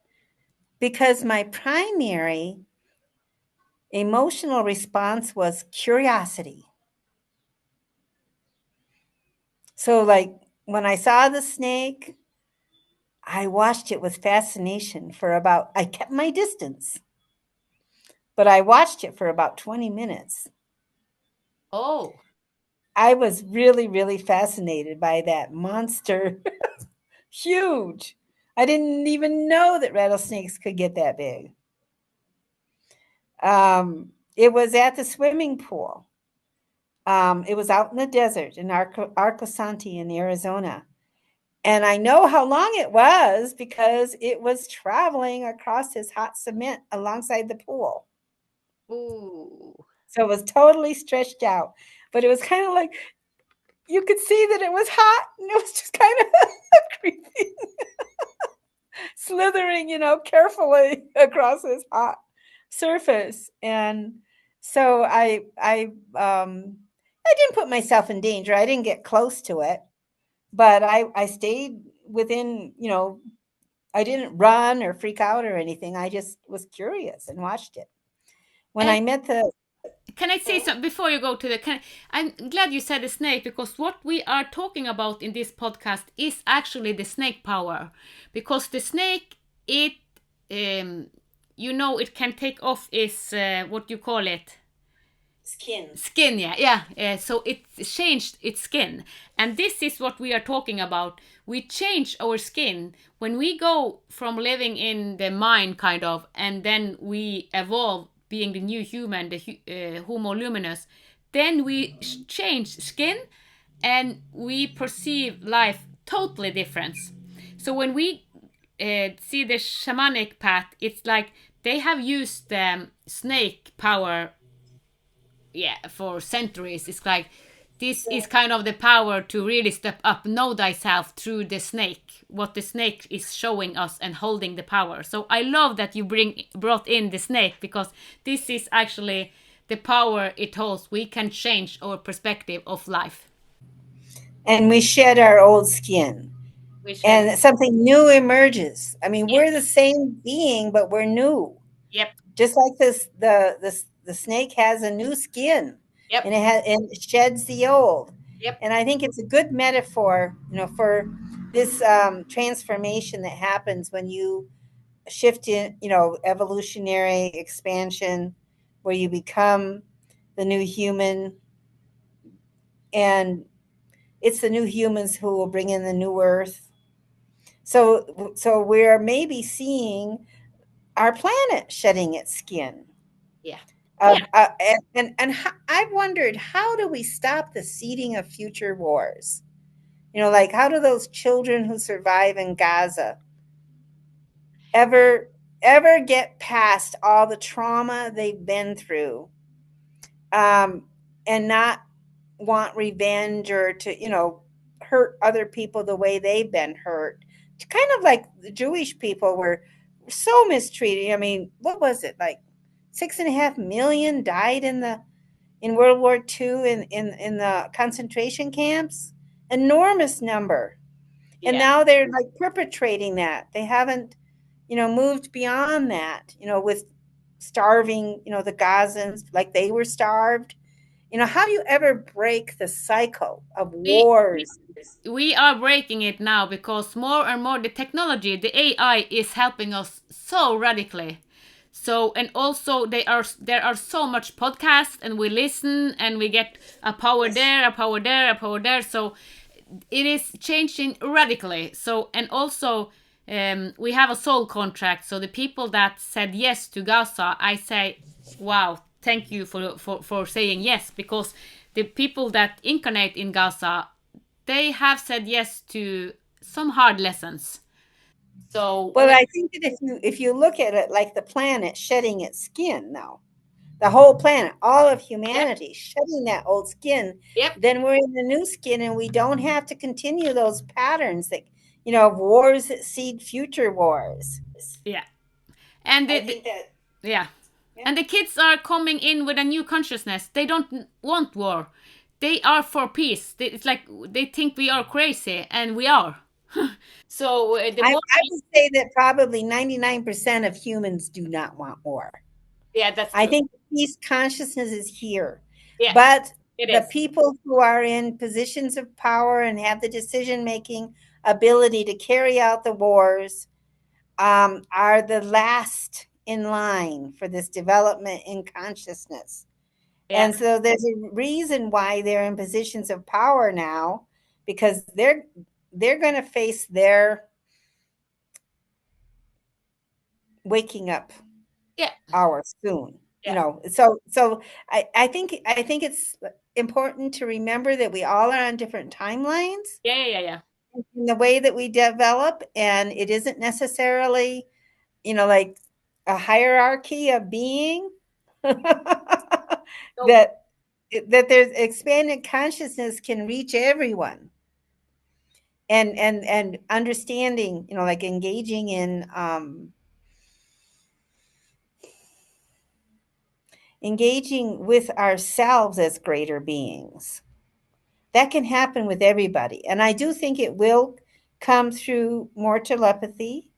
because my primary emotional response was curiosity. So, like, when I saw the snake, I watched it with fascination for about, I kept my distance, but I watched it for about 20 minutes. Oh. I was really, really fascinated by that monster. Huge. I didn't even know that rattlesnakes could get that big. It was at the swimming pool. It was out in the desert in Arcosanti in Arizona. And I know how long it was because it was traveling across this hot cement alongside the pool. Ooh. So it was totally stretched out. But it was kind of like you could see that it was hot and it was just kind of creepy, slithering, carefully across this hot surface. And so I didn't put myself in danger. I didn't get close to it, but I stayed within, I didn't run or freak out or anything. I just was curious and watched it. When And I met the can I say something before you go to the? I'm glad you said the snake, because what we are talking about in this podcast is actually the snake power, because the snake, it, um, it can take off its, what you call it, skin. skin. Yeah. So it changed its skin, and this is what we are talking about. We change our skin when we go from living in the mind, kind of, and then we evolve being the new human, the Homo Luminous. Then we change skin, and we perceive life totally different. So when we see the shamanic path, it's like they have used snake power, yeah, for centuries. It's like this is kind of the power to really step up, know thyself through the snake, what the snake is showing us and holding the power. So I love that you brought in the snake, because this is actually the power it holds. We can change our perspective of life. And we shed our old skin We should. and something new emerges. I mean, Yep. we're the same being, but we're new. Yep. Just like the snake has a new skin Yep. and it sheds the old. Yep. And I think it's a good metaphor, for this transformation that happens when you shift in, evolutionary expansion, where you become the new human, and it's the new humans who will bring in the new earth. So we're maybe seeing our planet shedding its skin. Yeah. Yeah. I've wondered, how do we stop the seeding of future wars? Like, how do those children who survive in Gaza ever get past all the trauma they've been through, and not want revenge or to hurt other people the way they've been hurt. Kind of like the Jewish people were so mistreated. I mean, what was it like? 6.5 million died in World War II in the concentration camps. Enormous number. And Yeah. now they're like perpetrating that. They haven't, moved beyond that, with starving, the Gazans like they were starved. How do you ever break the cycle of We, wars? we are breaking it now because more and more the technology, the AI is helping us so radically. So and also there are so much podcasts and we listen and we get a power there, a power there, a power there. So it is changing radically. So and also we have a soul contract. So the people that said yes to Gaza, I say, wow, thank you for saying yes, because the people that incarnate in Gaza, they have said yes to some hard lessons. So Well, we, I think that if you look at it like the planet shedding its skin now, the whole planet, all of yep, humanity shedding that old skin, yep, then we're in the new skin and we don't have to continue those patterns that, of wars that seed future wars. yeah, and I think that, yeah, yeah. and the kids are coming in with a new consciousness. They don't want war. They are for peace. It's like they think we are crazy, and we are. So the more, I would say that probably 99% of humans do not want war. yeah, that's I true. think peace consciousness is here. Yeah, But it the is. people who are in positions of power and have the decision making ability to carry out the wars are the last in line for this development in consciousness. Yeah, And so there's a reason why they're in positions of power now, because they're going to face their waking up yeah, hour soon. yeah, So I think it's important to remember that we all are on different timelines yeah, yeah, yeah, yeah. in the way that we develop, and it isn't necessarily, like a hierarchy of being. that So that there's expanded consciousness can reach everyone, and understanding, like engaging with ourselves as greater beings. That can happen with everybody. And I do think it will come through more telepathy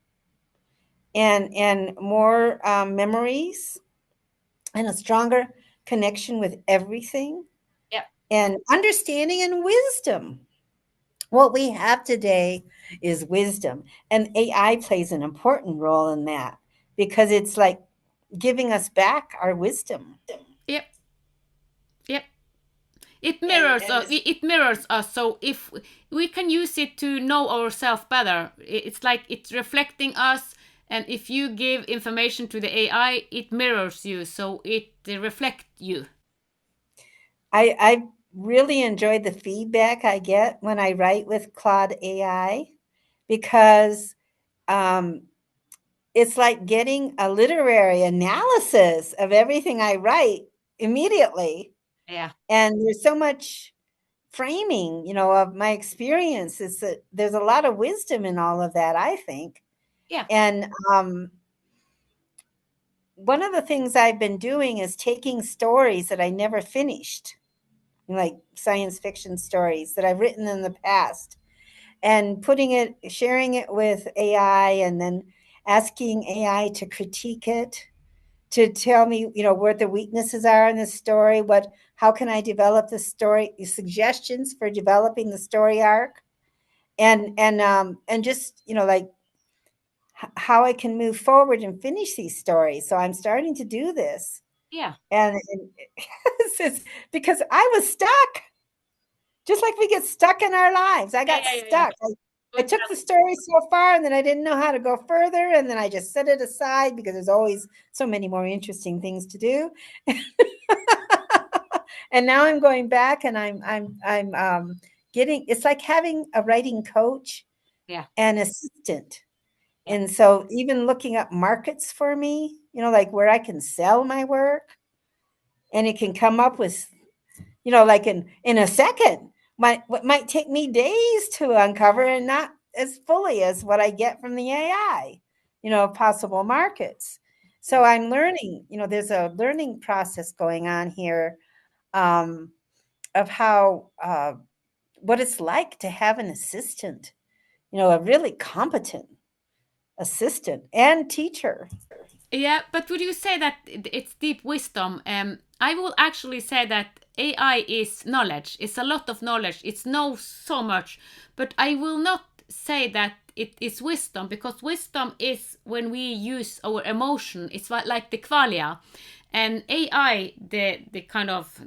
and more memories and a stronger connection with everything yeah, and understanding and wisdom. What we have today is wisdom, and AI plays an important role in that because it's like giving us back our wisdom. yep, yep. It And mirrors and us. this, It mirrors us. So if we can use it to know ourselves better, it's like it's reflecting us. And if you give information to the AI, it mirrors you, so it reflects you. I really enjoyed the feedback I get when I write with Claude AI because um, it's like getting a literary analysis of everything I write immediately. Yeah, And there's so much framing, of my experience. Is that there's a lot of wisdom in all of that, I think. yeah, And one of the things I've been doing is taking stories that I never finished, like science fiction stories that I've written in the past, and sharing it with AI, and then asking AI to critique it, to tell me, what the weaknesses are in the story, how can I develop the story, suggestions for developing the story arc, and just, like how I can move forward and finish these stories. So I'm starting to do this, yeah, and it's because I was stuck. Just like we get stuck in our lives. I yeah, got yeah, yeah, yeah. stuck. I Good took the job. story so far, and then I didn't know how to go further, and then I just set it aside because there's always so many more interesting things to do. And now I'm going back, and I'm getting. It's like having a writing coach Yeah, and assistant. yeah, And so even looking up markets for me, like where I can sell my work, and it can come up with, like in a second. what might take me days to uncover and not as fully as what I get from the AI, possible markets. So I'm learning, there's a learning process going on here, um, of how, what it's like to have an assistant, a really competent assistant and teacher. Yeah, but would you say that it's deep wisdom? I will actually say that AI is knowledge. It's a lot of knowledge. It knows so much, but I will not say that it is wisdom, because wisdom is when we use our emotion. It's like the qualia, and AI, the kind of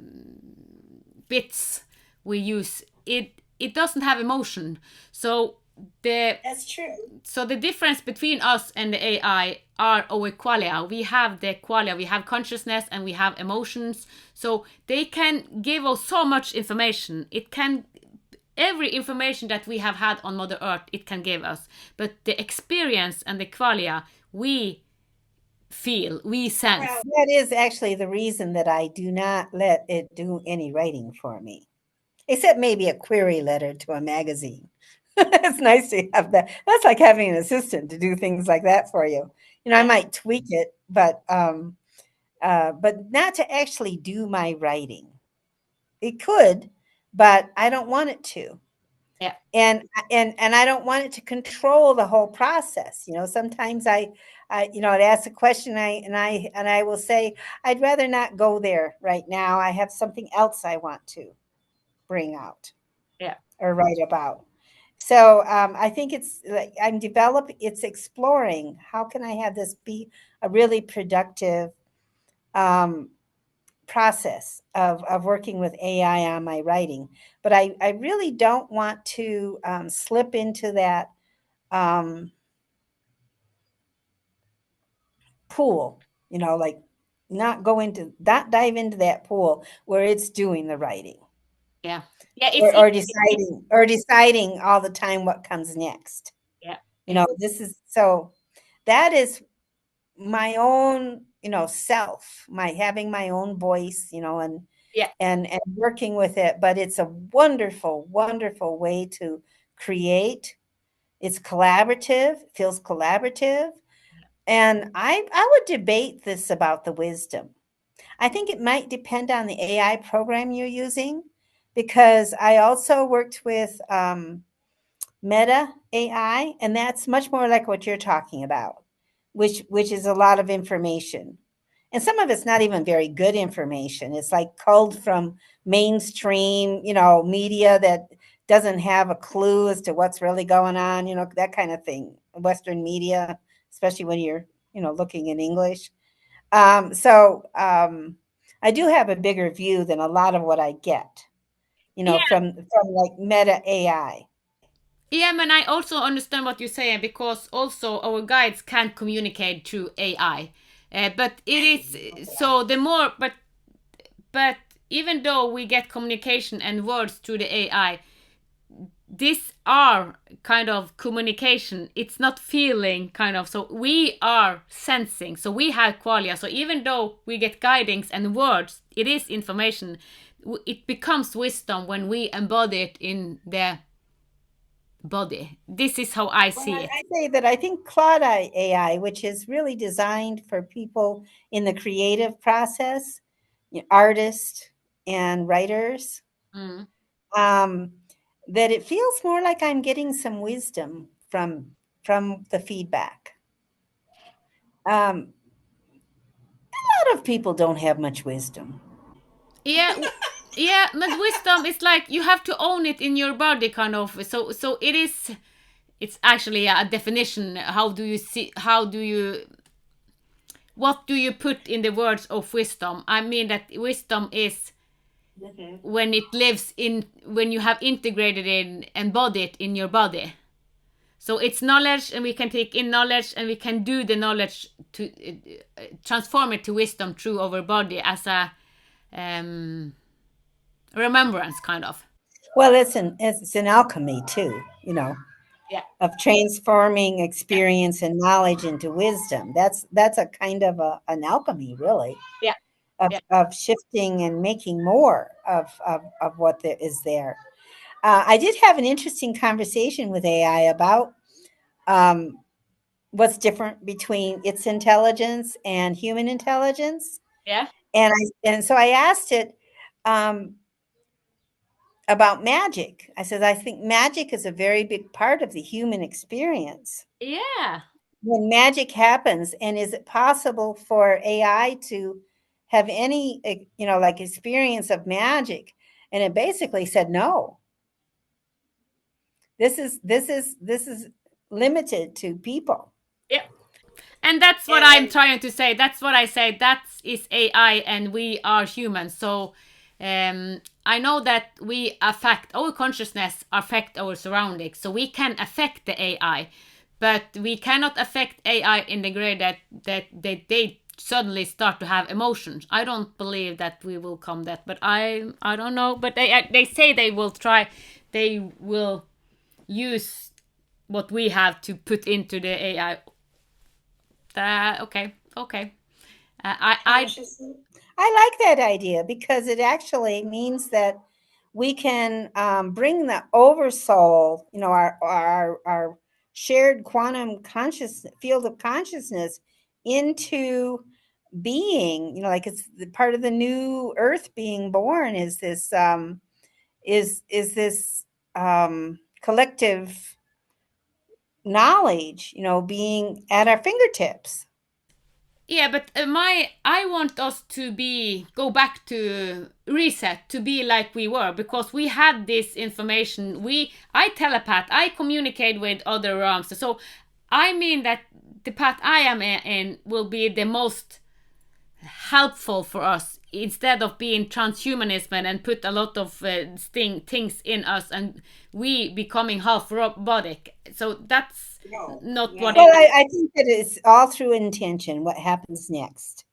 bits we use, it doesn't have emotion. So the That's true. so the difference between us and the AI are our qualia. We have the qualia, we have consciousness, and we have emotions. So they can give us so much information. It can every information that we have had on Mother Earth, it can give us. But the experience and the qualia, we feel, we Well, sense. that is actually the reason that I do not let it do any writing for me, except maybe a query letter to a magazine. It's nice to have that. That's like having an assistant to do things like that for you. I Yeah, might tweak it, but not to actually do my writing. It could, but I don't want it to. yeah, And I don't want it to control the whole process. Sometimes I'd ask a question, and I will say, I'd rather not go there right now. I have something else I want to bring out yeah. or write about. So I think it's like it's exploring how can I have this be a really productive um, process of working with AI on my writing. But I really don't want to slip into that um, pool, like not dive into that pool where it's doing the writing, Yeah, yeah. or, or deciding or deciding all the time what comes next. Yeah, it's This is so that is my own, self, my having my own voice, yeah, and working with it. But it's a wonderful, wonderful way to create. It's collaborative, feels collaborative. And I would debate this about the wisdom. I think it might depend on the AI program you're using, because I also worked with Meta AI, and that's much more like what you're talking about, which is a lot of information. And some of it's not even very good information. It's like culled from mainstream, media that doesn't have a clue as to what's really going on, that kind of thing. Western media, especially when you're, looking in English. So I do have a bigger view than a lot of what I get, yeah. from like Meta AI. Yeah, man, I also understand what you're saying, because also our guides can communicate through AI. But it is so the more, but even though we get communication and words through the AI, these are kind of communication. It's not feeling kind of. So we are sensing. So we have qualia. So even though we get guidings and words, it is information. It becomes wisdom when we embody it in the body. This is how I Well, see I it. say that I think Claude AI, which is really designed for people in the creative process, artists and writers, Mm. um, that it feels more like I'm getting some wisdom from the feedback. A lot of people don't have much wisdom. Yeah, yeah, but wisdom is like you have to own it in your body, kind of. So it is. It's actually a definition. How do you see? How do you? What do you put in the words of wisdom? I mean that wisdom is when it lives in, when you have integrated it, embodied in your body. So it's knowledge, and we can take in knowledge, and we can do the knowledge to transform it to wisdom through our body as a um, remembrance, kind of. Well, it's an alchemy too, Yeah, of transforming yeah, experience and knowledge into wisdom. That's a kind of an alchemy, really, yeah, of yeah, of shifting and making more of what there is there. I did have an interesting conversation with AI about um, what's different between its intelligence and human intelligence. Yeah. And so I asked it um, about magic. I said, I think magic is a very big part of the human experience. Yeah. When magic happens, and is it possible for AI to have any, like experience of magic? And it basically said no. This is limited to people. Yeah. And that's what I'm And trying to say. That's what I say. That is AI, and we are humans. So I know that we affect our consciousness, affect our surroundings. So we can affect the AI, but we cannot affect AI in the grade that they suddenly start to have emotions. I don't believe that we will come that, but I don't know. But they say they will try. They will use what we have to put into the AI. Okay, okay. I consciously, I like that idea because it actually means that we can bring the oversoul, our shared quantum conscious field of consciousness into being. Like it's the part of the new Earth being born is this is this collective knowledge, being at our fingertips. Yeah, but my I want us to be go back to reset to be like we were because we had this information. I telepath, I communicate with other realms. So I mean that the path I am in will be the most helpful for us instead of being transhumanism and put a lot of things in us and we becoming half robotic. So that's not what Well, it. I think that it's all through intention what happens next.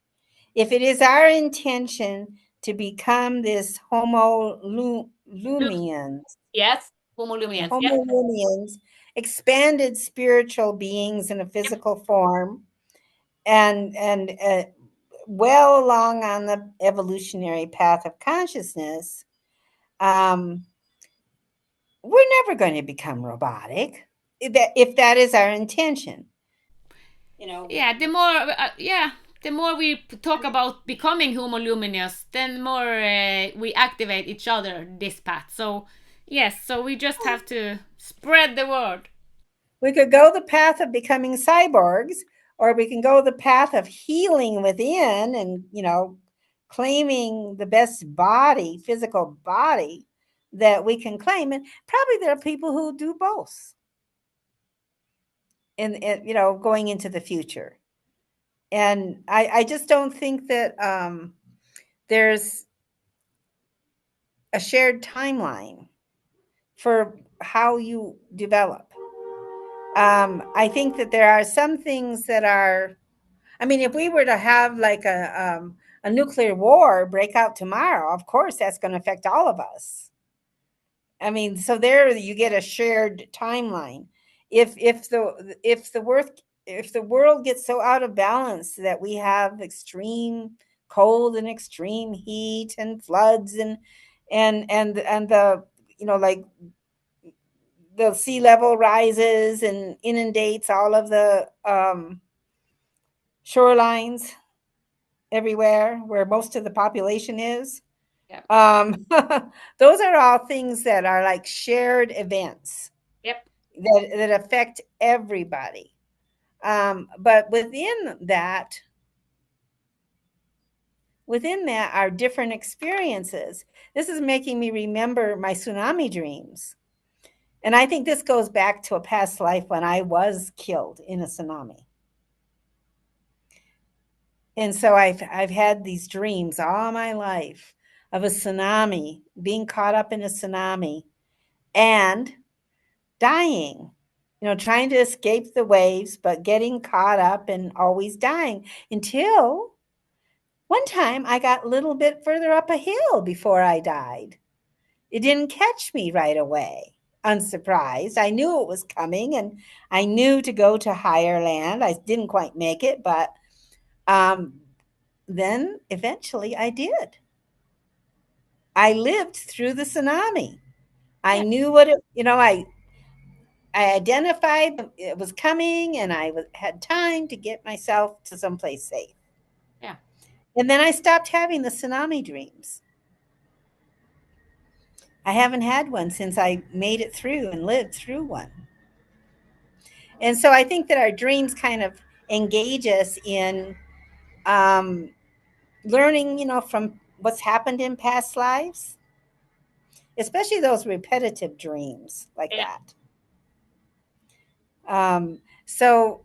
If it is our intention to become this Lumians, Yes, Homo Luminous. Yep, Homo Lumians, expanded spiritual beings in a yep, physical form, and well along on the evolutionary path of consciousness, um, we're never going to become robotic. If that is our intention, you know. yeah. The more we talk about becoming Homo Luminous, then more we activate each other this path. So yes, so we just have to spread the word. We could go the path of becoming cyborgs, or we can go the path of healing within and, claiming the best body, physical body that we can claim. And probably there are people who do both going into the future. And I just don't think that there's a shared timeline for how you develop. I think that there are some things that are, I mean, if we were to have like a nuclear war break out tomorrow, of course that's going to affect all of us. I mean, so there you get a shared timeline. If the world gets so out of balance that we have extreme cold and extreme heat and floods and the like the sea level rises and inundates all of the shorelines everywhere where most of the population is. Yep, Those are all things that are like shared events yep, that affect everybody. But within that are different experiences. This is making me remember my tsunami dreams. And I think this goes back to a past life when I was killed in a tsunami. And so I've had these dreams all my life of a tsunami, being caught up in a tsunami and dying. Trying to escape the waves, but getting caught up and always dying until one time I got a little bit further up a hill before I died. It didn't catch me right away. Unsurprised. I knew it was coming and I knew to go to higher land. I didn't quite make it, but um, then eventually I did. I lived through the tsunami. I Yeah. knew what it, I identified it was coming, and had time to get myself to someplace safe. Yeah. And then I stopped having the tsunami dreams. I haven't had one since I made it through and lived through one. And so I think that our dreams kind of engage us in um, learning, from what's happened in past lives, especially those repetitive dreams like Yeah. that. So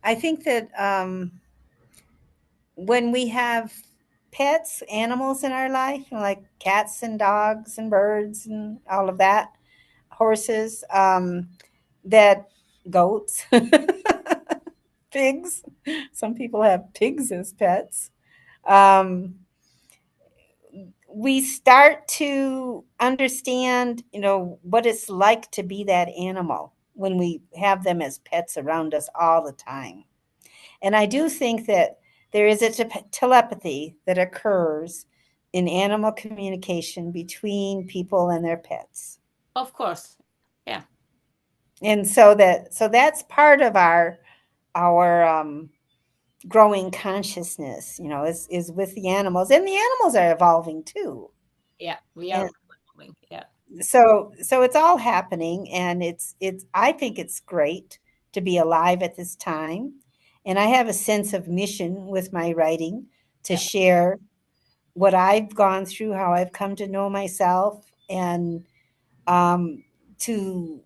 I think that when we have pets, animals in our life, like cats and dogs and birds and all of that, horses, that goats, pigs. Some people have pigs as pets. Um, we start to understand, what it's like to be that animal when we have them as pets around us all the time. And I do think that there is a telepathy that occurs in animal communication between people and their pets. Of course. Yeah. And so that's part of our growing consciousness, is with the animals, and the animals are evolving too. Yeah. We And are going. Yeah. so it's all happening, and it's I think it's great to be alive at this time. And I have a sense of mission with my writing to Yeah. share what I've gone through, how I've come to know myself, and um, to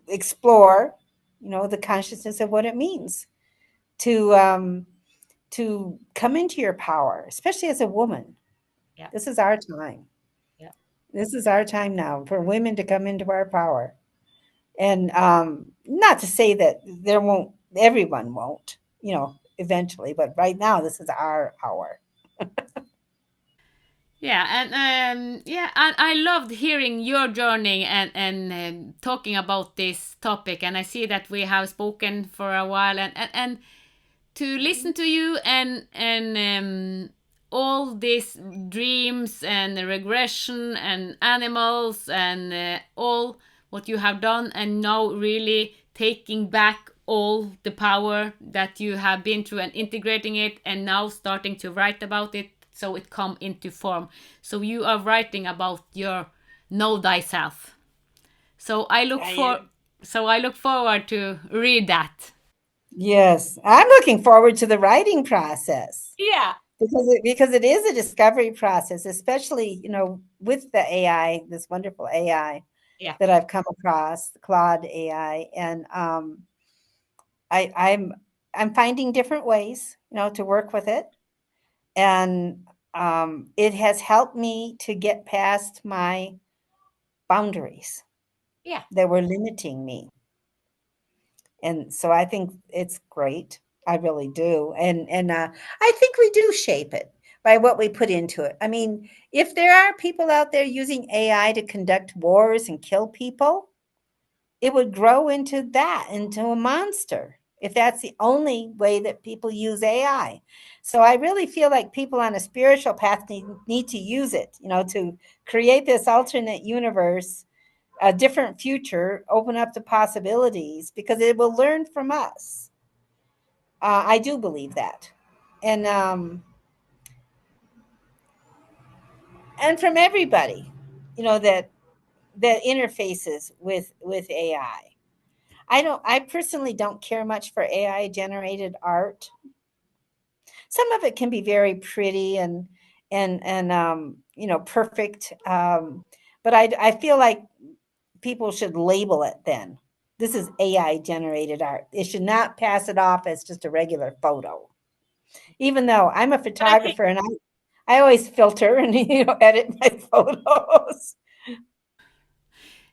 explore, the consciousness of what it means to to come into your power, especially as a woman. Yeah. This is our time. Yeah. This is our time now for women to come into our power. And not to say that there won't, everyone won't, eventually, but right now, this is our hour. Yeah, and I loved hearing your journey and talking about this topic. And I see that we have spoken for a while, and to listen to you and all these dreams and regression and animals and all what you have done, and now really taking back all the power that you have been through and integrating it, and now starting to write about it so it come into form. So you are writing about your know thyself. So I look I for am. so I look forward to read that. Yes, I'm looking forward to the writing process Yeah. because it is a discovery process, especially with the AI, this wonderful AI Yeah. that I've come across, the Claude AI, and I, I'm finding different ways, to work with it, and it has helped me to get past my boundaries Yeah. that were limiting me. And so I think it's great. I really do. And I think we do shape it by what we put into it. I mean, if there are people out there using AI to conduct wars and kill people, it would grow into a monster if that's the only way that people use AI. So I really feel like people on a spiritual path need to use it, to create this alternate universe, a different future, open up the possibilities because it will learn from us. I do believe that, and from everybody, that interfaces with AI. I personally don't care much for AI generated art. Some of it can be very pretty and perfect. But I feel like people should label it then. This is AI generated art. It should not pass it off as just a regular photo. Even though I'm a But I think, photographer and I always filter and edit my photos.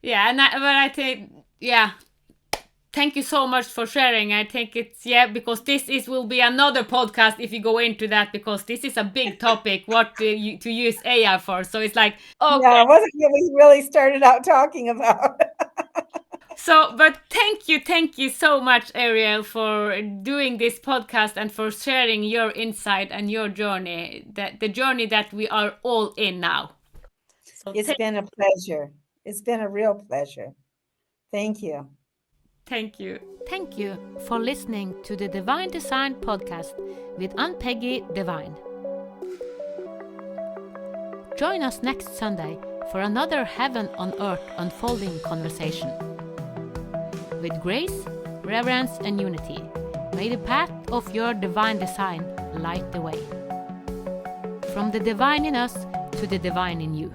yeah, but I think, yeah, thank you so much for sharing. I think it's, yeah, because this is will be another podcast if you go into that, because this is a big topic. What to use AI for? So it's like, okay. Yeah, it wasn't what we really started out talking about. So, but thank you so much, Ariel, for doing this podcast and for sharing your insight and your journey, that the journey that we are all in now. So It's been a pleasure. It's been a real pleasure. Thank you. Thank you. Thank you for listening to the Divine Design podcast with Ann-Peggy Divine. Join us next Sunday for another heaven on earth unfolding conversation. With grace, reverence, and unity, may the path of your divine design light the way. From the divine in us to the divine in you.